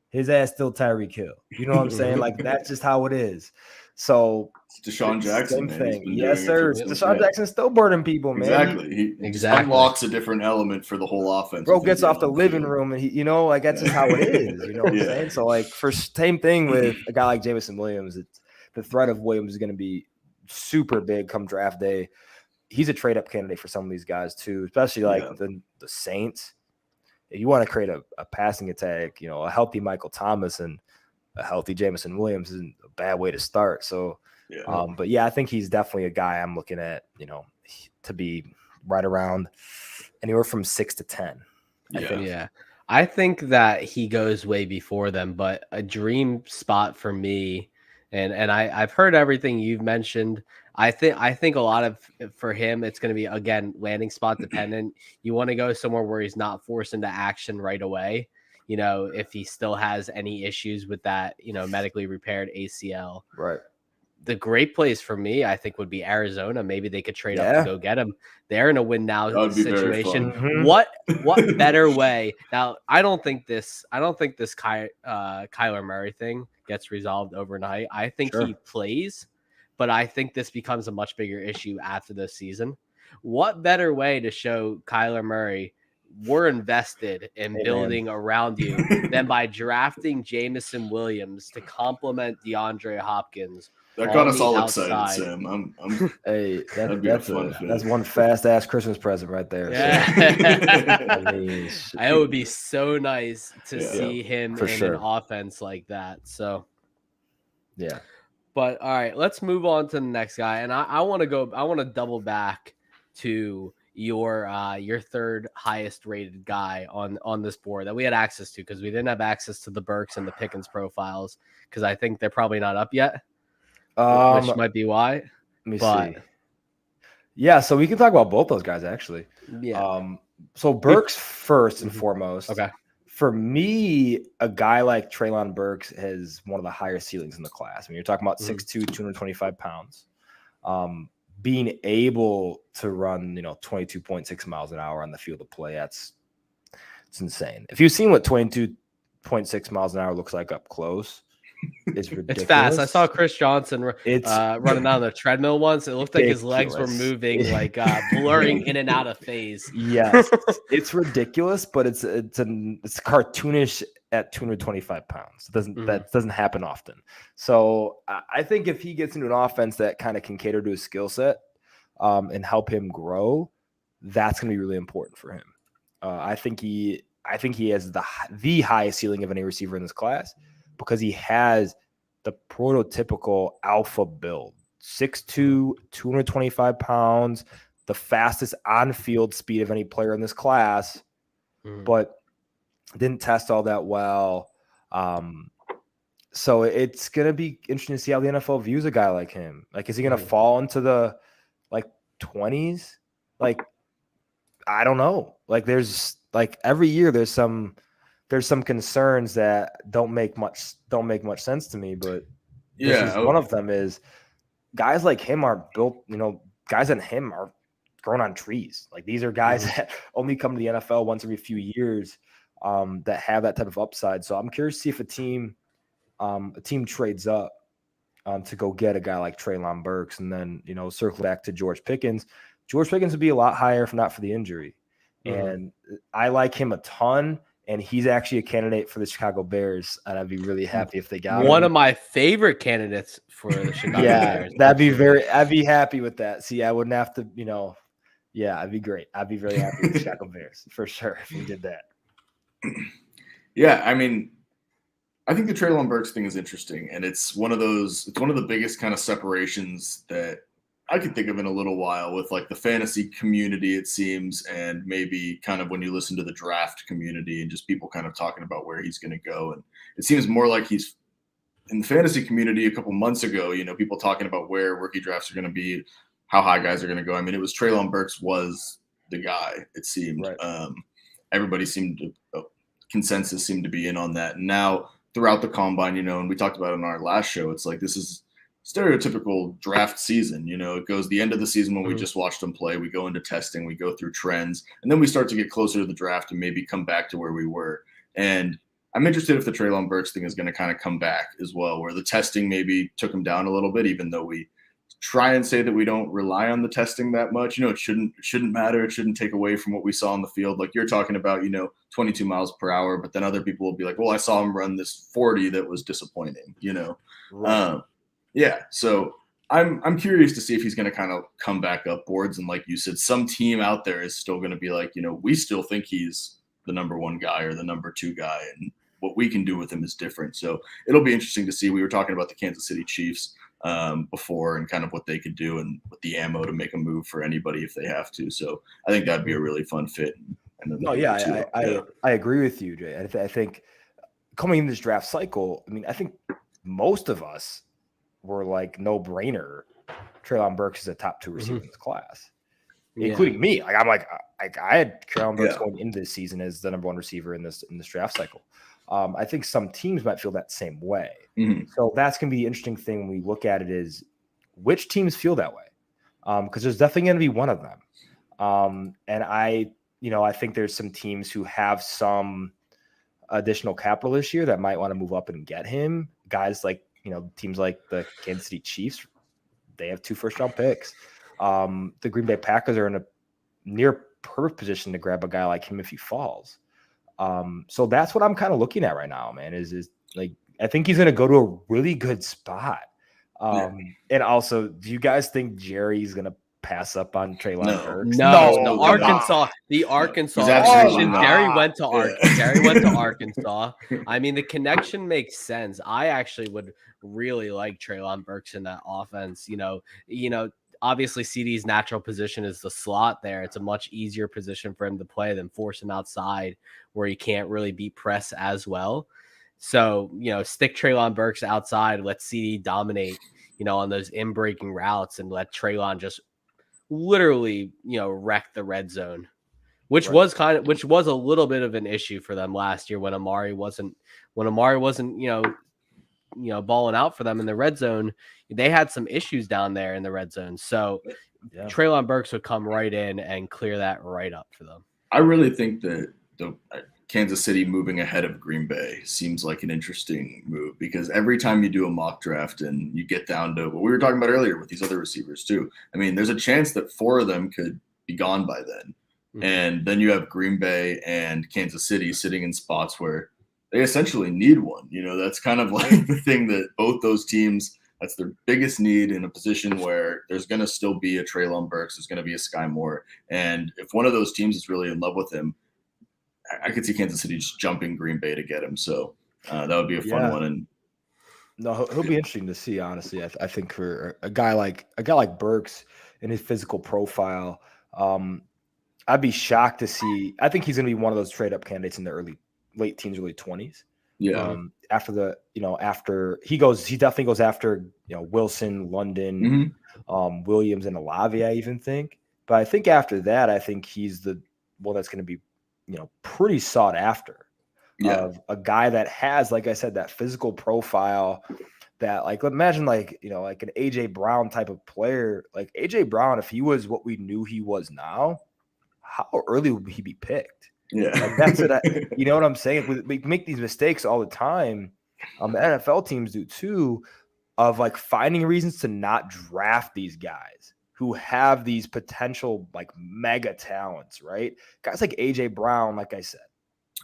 [SPEAKER 3] His ass still Tyreek Hill. You know what I'm saying? Like, that's just how it is. So
[SPEAKER 2] Deshaun Jackson,
[SPEAKER 3] same
[SPEAKER 2] man.
[SPEAKER 3] thing. Yes, sir. Deshaun Jackson's still burning people, man.
[SPEAKER 2] Exactly. He unlocks a different element for the whole offense.
[SPEAKER 3] Bro gets off the living room, and he, like, that's just how it is. You know what I'm saying? So, like, for same thing with a guy like Jameson Williams, the threat of Williams is going to be super big come draft day. He's a trade up candidate for some of these guys too, especially like the Saints. If you want to create a passing attack, a healthy Michael Thomas and a healthy Jameson Williams isn't a bad way to start. So, but yeah, I think he's definitely a guy I'm looking at, to be right around anywhere from 6 to 10.
[SPEAKER 1] I think that he goes way before them, but a dream spot for me, and I've heard everything you've mentioned. I think a lot of for him, it's going to be, again, landing spot dependent. You want to go somewhere where he's not forced into action right away. If he still has any issues with that, medically repaired ACL.
[SPEAKER 3] Right.
[SPEAKER 1] The great place for me, I think, would be Arizona. Maybe they could trade up to go get him. They're in a win now situation. What better way? Now, I don't think this Kyler Murray thing gets resolved overnight. I think he plays, but I think this becomes a much bigger issue after this season. What better way to show Kyler Murray we're invested in building around you than by drafting Jameson Williams to complement DeAndre Hopkins?
[SPEAKER 2] That got us all excited, Sam.
[SPEAKER 3] Hey, that's one fast ass Christmas present right there.
[SPEAKER 1] Yeah. It would be so nice to see him in an offense like that. So,
[SPEAKER 3] yeah.
[SPEAKER 1] But all right, let's move on to the next guy, and I want to double back to your third highest rated guy on this board that we had access to, because we didn't have access to the Burks and the Pickens profiles because I think they're probably not up yet, which might be why.
[SPEAKER 3] Let me see. Yeah, so we can talk about both those guys actually.
[SPEAKER 1] Yeah.
[SPEAKER 3] So Burks first and foremost.
[SPEAKER 1] Okay.
[SPEAKER 3] For me, a guy like Treylon Burks has one of the higher ceilings in the class. When you're talking about 6'2", 225 pounds. Being able to run, 22.6 miles an hour on the field of play, it's insane. If you've seen what 22.6 miles an hour looks like up close, it's ridiculous.
[SPEAKER 1] It's fast. I saw Chris Johnson running down the treadmill once. It looked like his legs were moving, like blurring in and out of phase.
[SPEAKER 3] Yes, it's ridiculous, but it's cartoonish at 225 pounds. That doesn't happen often. So I think if he gets into an offense that kind of can cater to his skill set and help him grow, that's going to be really important for him. I think he has the highest ceiling of any receiver in this class because he has the prototypical alpha build. 6'2", 225 pounds, the fastest on-field speed of any player in this class, but didn't test all that well. So it's going to be interesting to see how the NFL views a guy like him. Like, is he going to fall into the 20s? Like, I don't know. Like, there's every year there's some concerns that don't make much sense to me, but one of them is guys like him are built, guys like him are grown on trees. Like, these are guys that only come to the NFL once every few years. That have that type of upside. So I'm curious to see if a team trades up to go get a guy like Treylon Burks, and then circle back to George Pickens. George Pickens would be a lot higher if not for the injury, and I like him a ton. And he's actually a candidate for the Chicago Bears, and I'd be really happy if they got
[SPEAKER 1] one
[SPEAKER 3] him.
[SPEAKER 1] of my favorite candidates for the Chicago Bears.
[SPEAKER 3] I'd be happy with that. See, I wouldn't have to, I'd be great. I'd be very happy with the Chicago Bears for sure if we did that.
[SPEAKER 2] Yeah, I mean, I think the Treylon Burks thing is interesting, and it's one of the biggest kind of separations that I could think of in a little while with like the fantasy community, it seems, and maybe kind of when you listen to the draft community and just people kind of talking about where he's going to go. And it seems more like he's in the fantasy community a couple months ago, people talking about where rookie drafts are going to be, how high guys are going to go. I mean, it was Treylon Burks was the guy, it seemed.
[SPEAKER 3] Right.
[SPEAKER 2] Everybody seemed to, consensus seemed to be in on that. And now throughout the combine, and we talked about it in our last show, it's like this is stereotypical draft season. It goes the end of the season when we just watched them play. We go into testing, we go through trends, and then we start to get closer to the draft and maybe come back to where we were. And I'm interested if the Treylon Burks thing is going to kind of come back as well, where the testing maybe took him down a little bit, even though we try and say that we don't rely on the testing that much. It shouldn't matter. It shouldn't take away from what we saw on the field. Like you're talking about, 22 miles per hour, but then other people will be like, well, I saw him run this 40 that was disappointing,
[SPEAKER 3] Right.
[SPEAKER 2] Yeah. So I'm curious to see if he's going to kind of come back up boards. And like you said, some team out there is still going to be like, we still think he's the number one guy or the number two guy. And what we can do with him is different. So it'll be interesting to see. We were talking about the Kansas City Chiefs before and kind of what they could do and with the ammo to make a move for anybody if they have to. So I think that'd be a really fun fit.
[SPEAKER 3] I agree with you, Jay. I think coming in this draft cycle, I think most of us were like no brainer. Treylon Burks is a top 2 receiver in this class, including me. Like I had Treylon Burks going into this season as the number 1 receiver in this draft cycle. I think some teams might feel that same way. So that's going to be the interesting thing when we look at it is which teams feel that way. Because there's definitely going to be one of them. And I think there's some teams who have some additional capital this year that might want to move up and get him. Guys like, teams like the Kansas City Chiefs, they have 2 first-round picks. The Green Bay Packers are in a near perfect position to grab a guy like him if he falls. So that's what I'm kind of looking at right now, man, is like, I think he's going to go to a really good spot. And also, do you guys think Jerry's going to pass up on Treylon Burks?
[SPEAKER 1] No, the Arkansas connection. Jerry went to Arkansas. I mean, the connection makes sense. I actually would really like Treylon Burks in that offense. Obviously CD's natural position is the slot there. It's a much easier position for him to play than force him outside where he can't really beat press as well. So, stick Treylon Burks outside, let CD dominate, on those in-breaking routes and let Treylon just literally, wreck the red zone, which was a little bit of an issue for them last year when Amari wasn't, balling out for them in the red zone. They had some issues down there in the red zone. So Treylon Burks would come right in and clear that right up for them.
[SPEAKER 2] I really think that the Kansas City moving ahead of Green Bay seems like an interesting move because every time you do a mock draft and you get down to what we were talking about earlier with these other receivers too, I mean, there's a chance that 4 of them could be gone by then. And then you have Green Bay and Kansas City sitting in spots where they essentially need one. That's kind of like the thing that both those teams, that's their biggest need in a position where there's going to still be a Treylon Burks, there's going to be a Sky Moore. And if one of those teams is really in love with him, I could see Kansas City just jumping Green Bay to get him. So that would be a fun one. And
[SPEAKER 3] he'll be interesting to see, honestly. I think for a guy like Burks and his physical profile, I'd be shocked to see. I think he's going to be one of those trade up candidates in the late teens, early 20s.
[SPEAKER 2] Yeah.
[SPEAKER 3] After he definitely goes after Wilson, London, Williams, and Olave. I even think, but I think after that, I think he's the one that's going to be pretty sought after. Of a guy that has, like I said, that physical profile. That imagine like an AJ Brown type of player. Like AJ Brown, if he was what we knew he was now, how early would he be picked?
[SPEAKER 2] Yeah,
[SPEAKER 3] that's what you know what I'm saying. We make these mistakes all the time. The NFL teams do too, of finding reasons to not draft these guys who have these potential mega talents, right? Guys like AJ Brown, like I said,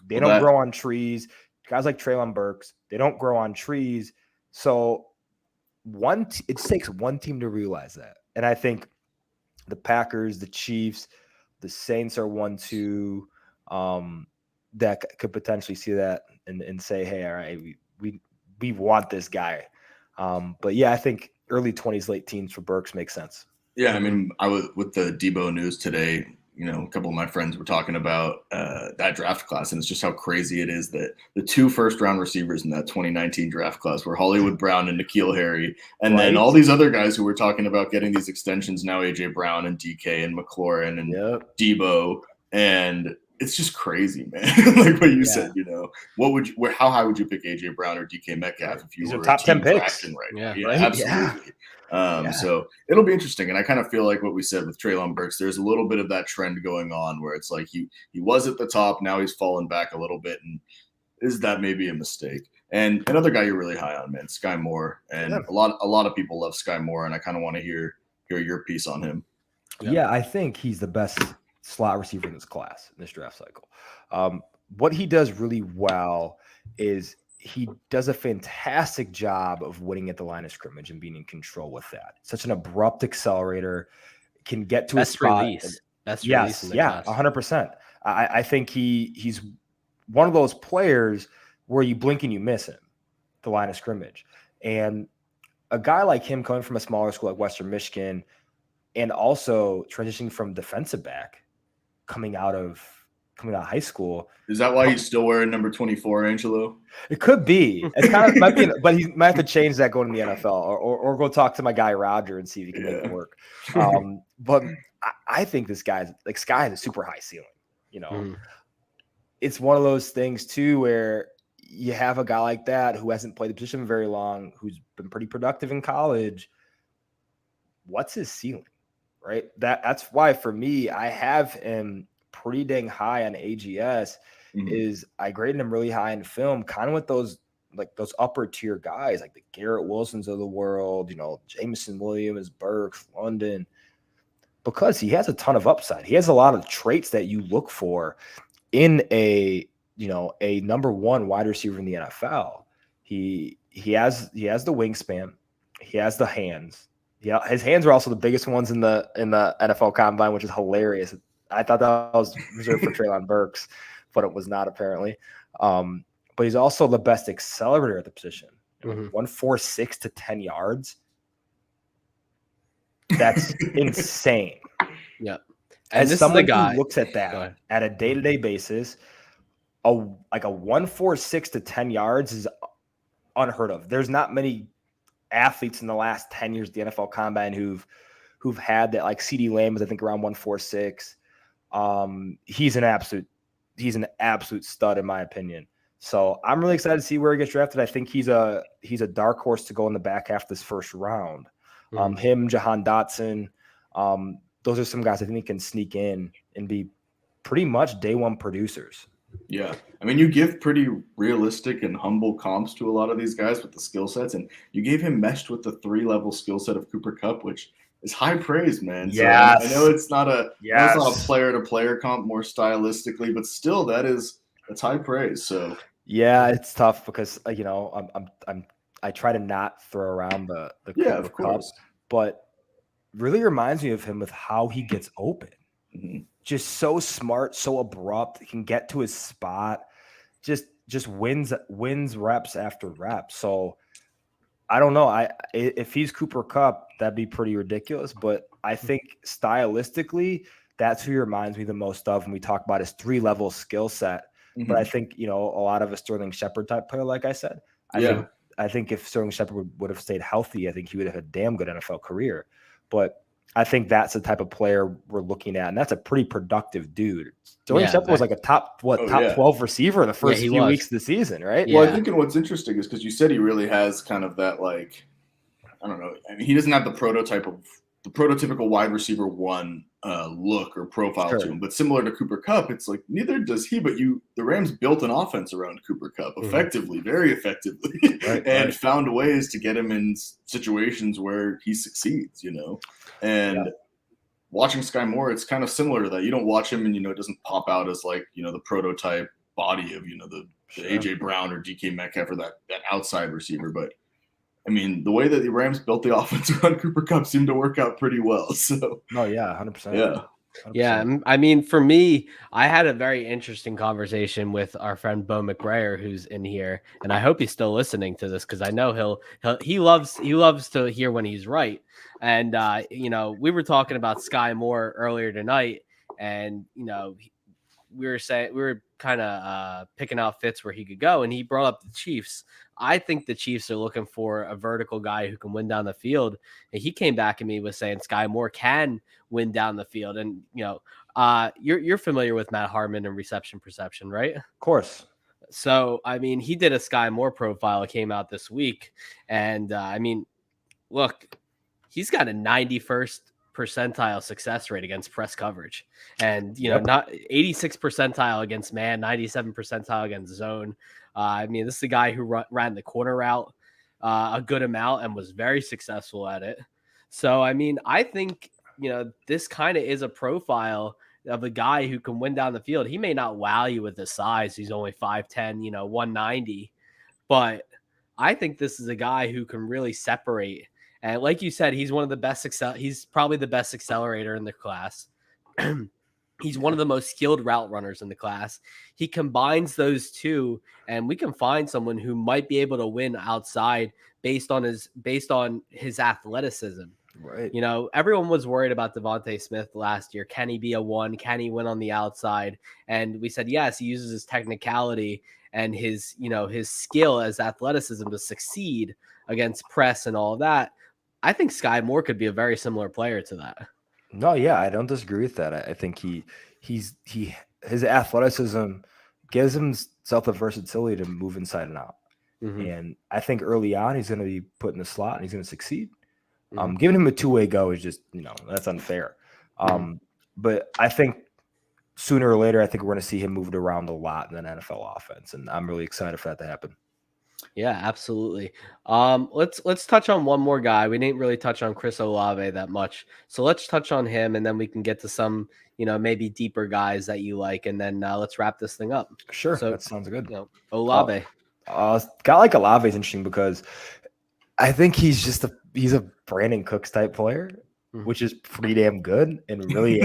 [SPEAKER 3] they don't grow on trees. Guys like Treylon Burks, they don't grow on trees. So it takes one team to realize that, and I think the Packers, the Chiefs, the Saints are 1-2. That could potentially see that and say, hey, all right, we want this guy. But yeah, I think early 20s, late teens for Burks makes sense.
[SPEAKER 2] Yeah, I mean, I was with the Debo news today. A couple of my friends were talking about that draft class, and it's just how crazy it is that the 2 first-round receivers in that 2019 draft class were Hollywood Brown and N'Keal Harry, and then all these other guys who were talking about getting these extensions now, AJ Brown and DK and McLaurin and Debo, and it's just crazy, man. Like what you said, what would you? How high would you pick AJ Brown or DK Metcalf if you were
[SPEAKER 3] top 10 picks?
[SPEAKER 2] Right? Yeah, absolutely. So it'll be interesting, and I kind of feel like what we said with Treylon Burks. There's a little bit of that trend going on where it's like he was at the top, now he's fallen back a little bit, and is that maybe a mistake? And another guy you're really high on, man, Sky Moore, and a lot of people love Sky Moore, and I kind of want to hear your piece on him.
[SPEAKER 3] Yeah, I think he's the best slot receiver in this class, in this draft cycle. What he does really well is he does a fantastic job of winning at the line of scrimmage and being in control with that. Such an abrupt accelerator, can get to a spot.
[SPEAKER 1] Best release in the class.
[SPEAKER 3] 100%. I think he's one of those players where you blink and you miss him, the line of scrimmage. And a guy like him coming from a smaller school like Western Michigan and also transitioning from defensive back coming out of high school.
[SPEAKER 2] Is that why he's still wearing number 24, Angelo?
[SPEAKER 3] It could be. It's kind of might be, but he might have to change that going to the NFL or go talk to my guy Roger and see if he can make it work. But I think this guy's like Sky has a super high ceiling. It's one of those things too where you have a guy like that who hasn't played the position very long, who's been pretty productive in college. What's his ceiling? Right. That's why for me, I have him pretty dang high on AGS. Is I graded him really high in film, kind of with those upper tier guys like the Garrett Wilsons of the world, Jameson Williams, Burks, London, because he has a ton of upside. He has a lot of traits that you look for in a number 1 wide receiver in the NFL. He has the wingspan, he has the hands. Yeah, his hands are also the biggest ones in the NFL Combine, which is hilarious. I thought that was reserved for Treylon Burks, but it was not apparently. But he's also the best accelerator at the position. 1.46 to 10 yards. That's insane.
[SPEAKER 1] Yeah.
[SPEAKER 3] As someone who looks at that at a day-to-day basis, a 1.46 to 10 yards is unheard of. There's not many athletes in the last 10 years of the NFL Combine who've had that. Like CeeDee Lamb is I think around 1.46. He's an absolute stud in my opinion. So I'm really excited to see where he gets drafted. I think he's a dark horse to go in the back half of this first round. Him, Jahan Dotson, those are some guys I think he can sneak in and be pretty much day one producers.
[SPEAKER 2] Yeah. I mean, you give pretty realistic and humble comps to a lot of these guys with the skill sets, and you gave him meshed with the 3-level skill set of Cooper Kupp, which is high praise, man. So I know it's not a player-to-player comp more stylistically, but still it's high praise. So
[SPEAKER 3] yeah, it's tough because I try to not throw around the
[SPEAKER 2] of course,
[SPEAKER 3] but really reminds me of him with how he gets open. Just so smart, so abrupt, can get to his spot, just wins reps after reps. So I don't know. If he's Cooper Kupp, that'd be pretty ridiculous. But I think stylistically, that's who he reminds me the most of when we talk about his 3-level skill set. But I think, a lot of a Sterling Shepard type player, like I said. I think if Sterling Shepard would have stayed healthy, I think he would have had a damn good NFL career. But I think that's the type of player we're looking at, and that's a pretty productive dude. Sterling Shepard was like a top 12 receiver in the first few weeks of the season, right?
[SPEAKER 2] Well, I think what's interesting is because you said he really has kind of that, like, I don't know. I mean, he doesn't have the prototypical wide receiver 1 look or profile to him, but similar to Cooper Kupp, it's like neither does he. But the Rams built an offense around Cooper Kupp effectively, very effectively, and found ways to get him in situations where he succeeds. And watching Sky Moore, it's kind of similar to that. You don't watch him and it doesn't pop out as like the prototype body of the AJ Brown or DK Metcalf or that outside receiver, but I mean, the way that the Rams built the offense around Cooper Kupp seemed to work out pretty well. So,
[SPEAKER 3] 100%.
[SPEAKER 2] Yeah.
[SPEAKER 1] Yeah,
[SPEAKER 3] 100%.
[SPEAKER 1] I mean, for me, I had a very interesting conversation with our friend Bo McBrayer, who's in here, and I hope he's still listening to this because I know he loves to hear when he's right. And we were talking about Sky Moore earlier tonight, and we were kind of picking out fits where he could go, and he brought up the Chiefs. I think the Chiefs are looking for a vertical guy who can win down the field. And he came back at me with saying Sky Moore can win down the field. And you're familiar with Matt Harmon and reception perception, right?
[SPEAKER 3] Of course.
[SPEAKER 1] So I mean, he did a Sky Moore profile. It came out this week, and I mean, look, he's got a 91st percentile success rate against press coverage, and not 86 percentile against man, 97 percentile against zone. I mean, this is a guy who ran the corner route a good amount and was very successful at it. So I mean, I think this kind of is a profile of a guy who can win down the field. He may not wow you with his size. He's only 5'10", 190, but I think this is a guy who can really separate. And like you said, he's one of the best. He's probably the best accelerator in the class. He's one of the most skilled route runners in the class. He combines those two, and we can find someone who might be able to win outside based on his athleticism.
[SPEAKER 3] Right.
[SPEAKER 1] Everyone was worried about Devontae Smith last year. Can he be a 1? Can he win on the outside? And we said, yes, he uses his technicality and his skill as athleticism to succeed against press and all of that. I think Sky Moore could be a very similar player to that.
[SPEAKER 3] No, yeah, I don't disagree with that. I think his athleticism gives himself the versatility to move inside and out. Mm-hmm. And I think early on he's going to be put in the slot and he's going to succeed. Mm-hmm. Giving him a two-way go is just, that's unfair. But I think sooner or later, I think we're going to see him moved around a lot in an NFL offense, and I'm really excited for that to happen.
[SPEAKER 1] Yeah, absolutely. Let's touch on one more guy. We didn't really touch on Chris Olave that much, so let's touch on him, and then we can get to some, maybe deeper guys that you like, and then let's wrap this thing up.
[SPEAKER 3] Sure, so, that sounds good.
[SPEAKER 1] Olave.
[SPEAKER 3] Guy like Olave is interesting because I think he's a Brandon Cooks type player, which is pretty damn good and really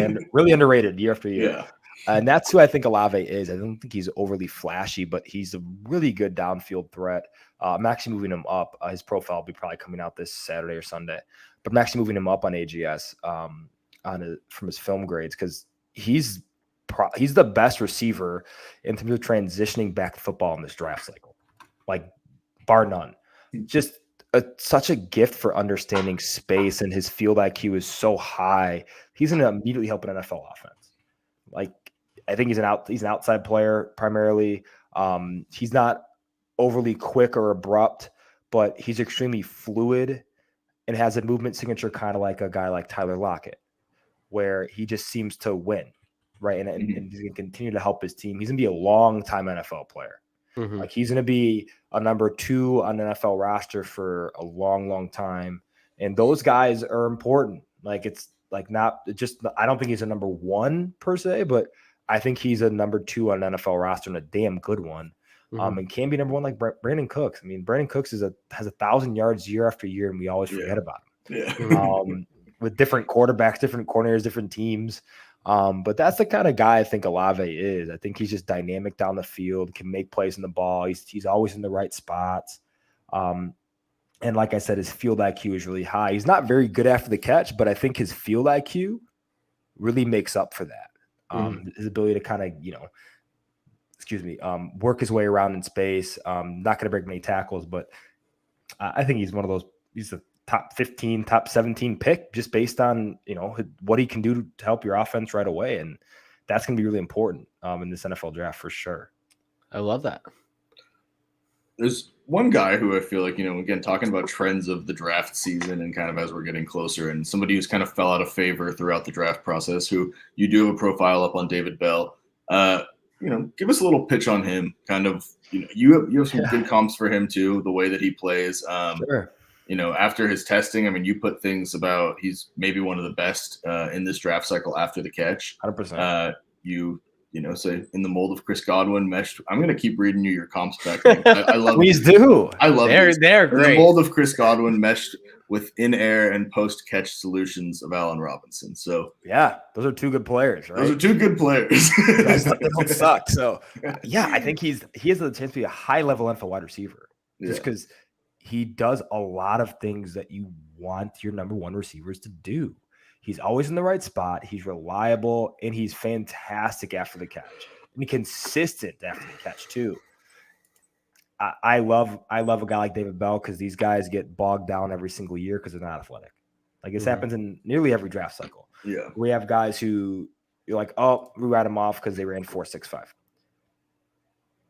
[SPEAKER 3] underrated year after year.
[SPEAKER 2] Yeah.
[SPEAKER 3] And that's who I think Olave is. I don't think he's overly flashy, but he's a really good downfield threat. I'm actually moving him up. His profile will be probably coming out this Saturday or Sunday. But I'm actually moving him up on AGS from his film grades because he's the best receiver in terms of transitioning back to football in this draft cycle, like bar none. Just such a gift for understanding space, and his field IQ is so high. He's going to immediately help an NFL offense. Like, I think he's an outside player primarily. He's not overly quick or abrupt, but he's extremely fluid and has a movement signature kind of like a guy like Tyler Lockett, where he just seems to win, right? And he's going to continue to help his team. He's going to be a long-time NFL player. Mm-hmm. Like, he's going to be a number 2 on the NFL roster for a long, long time. And those guys are important. Like, it's like not just – I don't think he's a number 1 per se, but – I think he's a number 2 on an NFL roster and a damn good one. And can be number 1 like Brandon Cooks. I mean, Brandon Cooks has 1,000 yards year after year, and we always forget about him. Yeah. With different quarterbacks, different corners, different teams. But that's the kind of guy I think Olave is. I think he's just dynamic down the field, can make plays in the ball. He's always in the right spots. And like I said, his field IQ is really high. He's not very good after the catch, but I think his field IQ really makes up for that. His ability to kind of, work his way around in space. Not going to break many tackles, but I think he's one of those. He's a top 15, top 17 pick just based on what he can do to help your offense right away, and that's going to be really important in this NFL draft for sure.
[SPEAKER 1] I love that.
[SPEAKER 2] There's one guy who I feel like, again, talking about trends of the draft season and kind of as we're getting closer, and somebody who's kind of fell out of favor throughout the draft process, who you do have a profile up on David Bell. Give us a little pitch on him. Kind of, you have some good comps for him too, the way that he plays.
[SPEAKER 3] Sure.
[SPEAKER 2] After his testing, I mean, you put things about he's maybe one of the best in this draft cycle after the catch.
[SPEAKER 3] 100%.
[SPEAKER 2] You say in the mold of Chris Godwin meshed. I'm going to keep reading you your comps back. I love
[SPEAKER 3] Please do.
[SPEAKER 2] I love
[SPEAKER 1] they're great.
[SPEAKER 2] In the mold of Chris Godwin meshed with in-air and post-catch solutions of Allen Robinson. So
[SPEAKER 3] yeah, those are two good players, right?
[SPEAKER 2] Those are two good players.
[SPEAKER 3] They don't suck. So yeah, I think he has the chance to be a high-level NFL wide receiver just because he does a lot of things that you want your number one receivers to do. He's always in the right spot. He's reliable, and he's fantastic after the catch. And consistent after the catch too. I love a guy like David Bell because these guys get bogged down every single year because they're not athletic. Like this happens in nearly every draft cycle.
[SPEAKER 2] Yeah,
[SPEAKER 3] we have guys who you're like, oh, we write them off because they ran 4.65.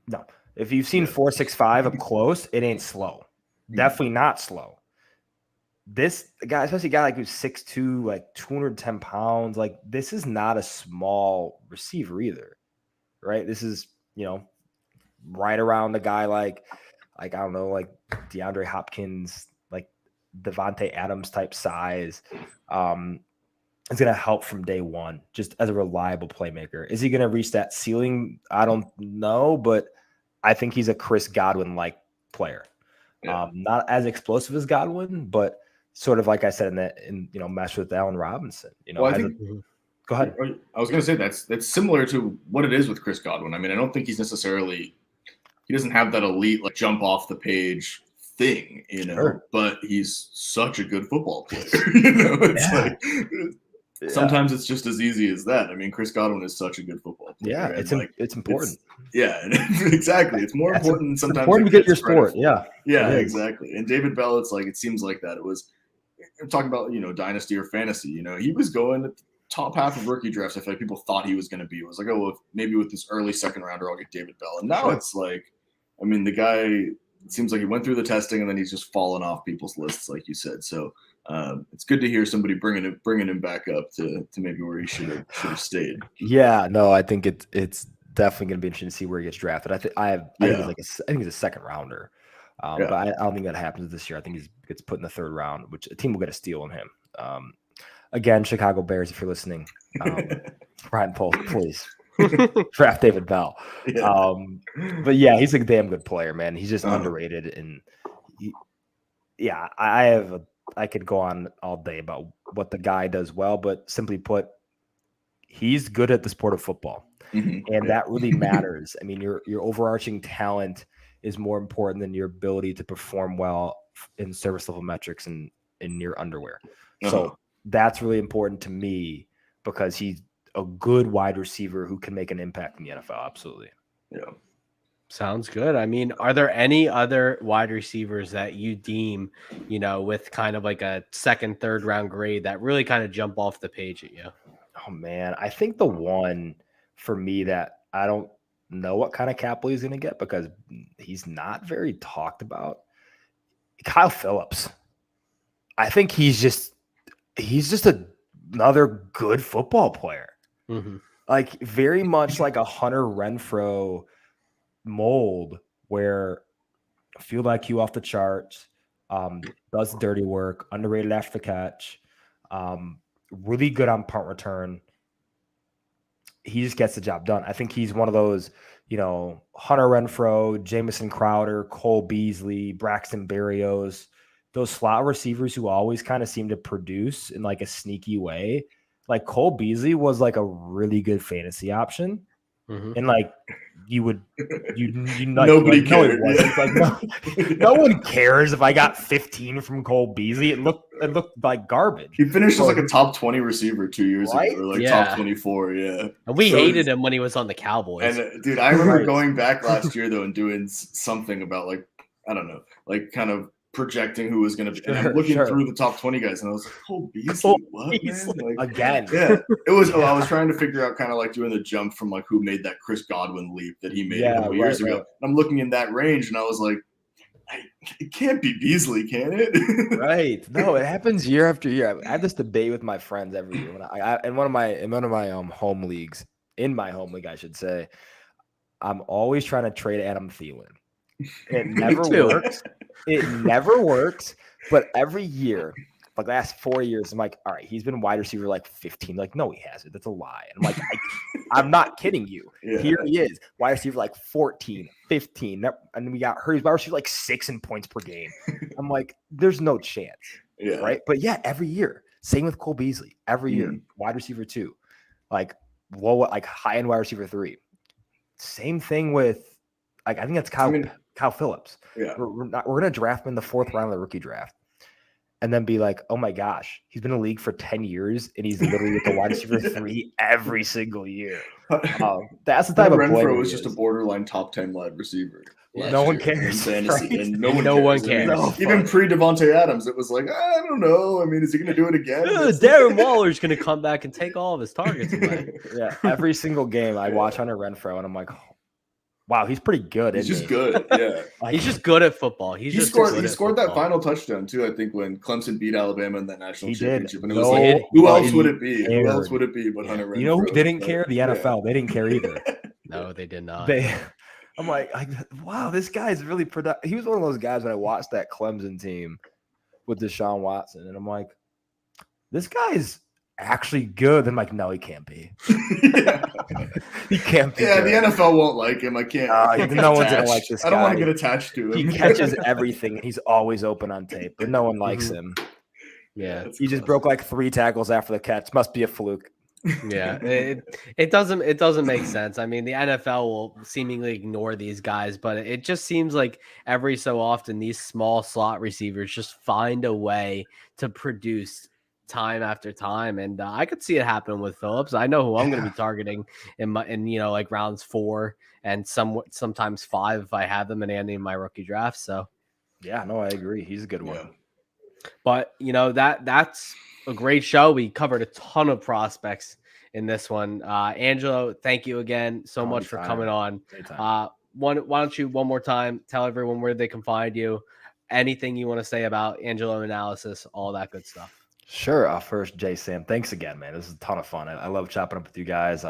[SPEAKER 3] No, if you've seen 4.65 up close, it ain't slow. Definitely not slow. This guy, especially a guy like who's 6'2", like 210 pounds, like this is not a small receiver either, right? This is, right around the guy like I don't know, like DeAndre Hopkins, like Devontae Adams type size. It's going to help from day one, just as a reliable playmaker. Is he going to reach that ceiling? I don't know, but I think he's a Chris Godwin-like player. Yeah. Not as explosive as Godwin, but sort of like I said mesh with Allen Robinson. Go ahead.
[SPEAKER 2] I was going to say that's similar to what it is with Chris Godwin. I mean, I don't think he doesn't have that elite like jump off the page thing, sure. But he's such a good football player. Sometimes it's just as easy as that. I mean, Chris Godwin is such a good football player.
[SPEAKER 3] Yeah, it's important.
[SPEAKER 2] Exactly. It's more important sometimes.
[SPEAKER 3] It's important to get your sport. Yeah,
[SPEAKER 2] exactly. And David Bell, it seems like that. It was talking about dynasty or fantasy. He was going at the top half of rookie drafts. I feel like people thought he was going to be. It was like, oh, well, maybe with this early second rounder, I'll get David Bell. And now it's like, I mean, the guy. It seems like he went through the testing and then he's just fallen off people's lists, like you said. So it's good to hear somebody bringing him back up to maybe where he should have stayed.
[SPEAKER 3] Yeah, no, I think it's definitely going to be interesting to see where he gets drafted. I think he's a second rounder, but I don't think that happens this year. I think he gets put in the third round, which a team will get a steal on him. Again, Chicago Bears, if you're listening, Brian Pohl, please. Draft David Bell. But yeah, he's a damn good player, man. He's just underrated. And I could go on all day about what the guy does well, but simply put, he's good at the sport of football. And that really matters. I mean, your overarching talent is more important than your ability to perform well in service level metrics and in your underwear. So that's really important to me because he's a good wide receiver who can make an impact in the NFL. Absolutely.
[SPEAKER 2] Yeah.
[SPEAKER 1] Sounds good. I mean, are there any other wide receivers that you deem, with kind of like a second, third round grade that really kind of jump off the page at you?
[SPEAKER 3] Oh man. I think the one for me that I don't know what kind of cap he's going to get because he's not very talked about. Kyle Phillips. I think he's just another good football player. Like very much like a Hunter Renfrow mold where field IQ off the charts, does the dirty work, underrated after the catch, really good on punt return. He just gets the job done. I think he's one of those, Hunter Renfrow, Jamison Crowder, Cole Beasley, Braxton Berrios, those slot receivers who always kind of seem to produce in like a sneaky way. Like Cole Beasley was like a really good fantasy option. And like
[SPEAKER 2] nobody cared.
[SPEAKER 3] No one cares if I got 15 from Cole Beasley. It looked like garbage.
[SPEAKER 2] He finished as like a top 20 receiver 2 years ago, or like top 24. Yeah.
[SPEAKER 1] And we hated him when he was on the Cowboys.
[SPEAKER 2] And dude, I remember going back last year though and doing something about like, I don't know, like kind of projecting who was going to be. And I'm looking through the top 20 guys and I was like, Cole Beasley, what, man? Like,
[SPEAKER 3] again.
[SPEAKER 2] Yeah. It was, I was trying to figure out kind of like doing the jump from like who made that Chris Godwin leap that he made a couple years ago. And I'm looking in that range and I was like, it can't be Beasley, can it?
[SPEAKER 3] Right. No, it happens year after year. I have this debate with my friends every year. When in one of my home leagues, in my home league, I should say, I'm always trying to trade Adam Thielen. It never works. It never works. But every year, like last 4 years, I'm like, all right, he's been wide receiver like 15. Like, no, he hasn't. That's a lie. And I'm like, I'm not kidding you.
[SPEAKER 2] Yeah.
[SPEAKER 3] Here he is, wide receiver like 14, 15. And we got hurt. He's wide receiver like 6 in points per game. I'm like, there's no chance.
[SPEAKER 2] Yeah.
[SPEAKER 3] Right. But yeah, every year. Same with Cole Beasley. Every year, wide receiver 2, like high end wide receiver 3. Same thing with I think that's Kyle Phillips.
[SPEAKER 2] Yeah.
[SPEAKER 3] We're gonna draft him in the 4th round of the rookie draft. And then be like, oh my gosh, he's been in the league for 10 years and he's literally like a wide receiver 3 every single year. That's the type of boy.
[SPEAKER 2] Renfro was just a borderline top 10 wide receiver.
[SPEAKER 3] Yeah, no one cares.
[SPEAKER 2] In fantasy,
[SPEAKER 3] right?
[SPEAKER 2] And no one cares. I mean, even pre Devontae Adams, it was like, I don't know. I mean, is he going to do it again?
[SPEAKER 1] Darren Waller's going to come back and take all of his targets away.
[SPEAKER 3] Yeah, every single game I watch Hunter Renfro and I'm like, wow, he's pretty good.
[SPEAKER 2] He's just good. Yeah.
[SPEAKER 1] He's just good at football. He
[SPEAKER 2] scored that final touchdown too, I think, when Clemson beat Alabama in that national championship. And it was
[SPEAKER 3] like,
[SPEAKER 2] who else would it be? Who else would it be but Hunter Renfro?
[SPEAKER 3] You know who didn't care? The NFL. They didn't care either.
[SPEAKER 1] No, they did not.
[SPEAKER 3] I'm like, wow, this guy's really productive. He was one of those guys when I watched that Clemson team with Deshaun Watson. And I'm like, this guy's actually good. I'm like, no, he can't be. He can't be.
[SPEAKER 2] Yeah,
[SPEAKER 3] good.
[SPEAKER 2] The NFL won't like him. I can't.
[SPEAKER 3] No one's gonna like this guy.
[SPEAKER 2] I don't want to get attached to him.
[SPEAKER 3] He catches everything. He's always open on tape, but no one likes him.
[SPEAKER 1] Yeah,
[SPEAKER 3] he just broke like 3 tackles after the catch. Must be a fluke.
[SPEAKER 1] Yeah, it doesn't make sense. I mean, the NFL will seemingly ignore these guys, but it just seems like every so often these small slot receivers just find a way to produce time after time, and I could see it happen with Phillips. I know who I'm going to be targeting in like rounds 4 and sometimes 5 if I have them in my rookie draft. So
[SPEAKER 3] yeah, no, I agree. He's a good one.
[SPEAKER 1] But that's a great show. We covered a ton of prospects in this one. Angelo, thank you again so much for coming on. Why don't you one more time tell everyone where they can find you, anything you want to say about Angelo analysis, all that good stuff.
[SPEAKER 3] Sure. First, Jay, Sam, thanks again, man. This is a ton of fun. I love chopping up with you guys.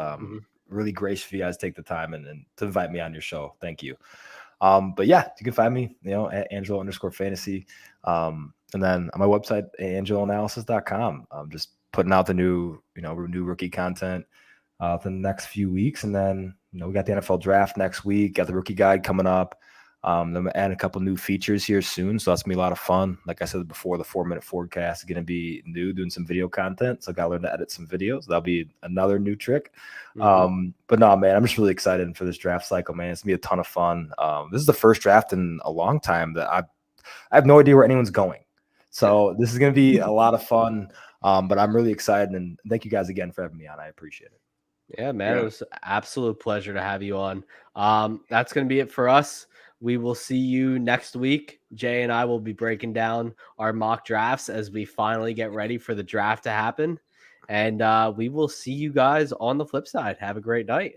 [SPEAKER 3] Really gracious for you guys to take the time and to invite me on your show. Thank you. But yeah, you can find me, at Angelo_fantasy. And then on my website, angeloanalysis.com. I'm just putting out the new rookie content the next few weeks. And then, we got the NFL draft next week, got the rookie guide coming up. Then I'm going to add a couple new features here soon. So that's going to be a lot of fun. Like I said before, the 4-minute forecast is going to be new, doing some video content. So I got to learn to edit some videos. That'll be another new trick. But no, man, I'm just really excited for this draft cycle, man. It's going to be a ton of fun. This is the first draft in a long time that I have no idea where anyone's going. So this is going to be a lot of fun. But I'm really excited. And thank you guys again for having me on. I appreciate it.
[SPEAKER 1] Yeah, man. It was an absolute pleasure to have you on. That's going to be it for us. We will see you next week. Jay and I will be breaking down our mock drafts as we finally get ready for the draft to happen. And we will see you guys on the flip side. Have a great night.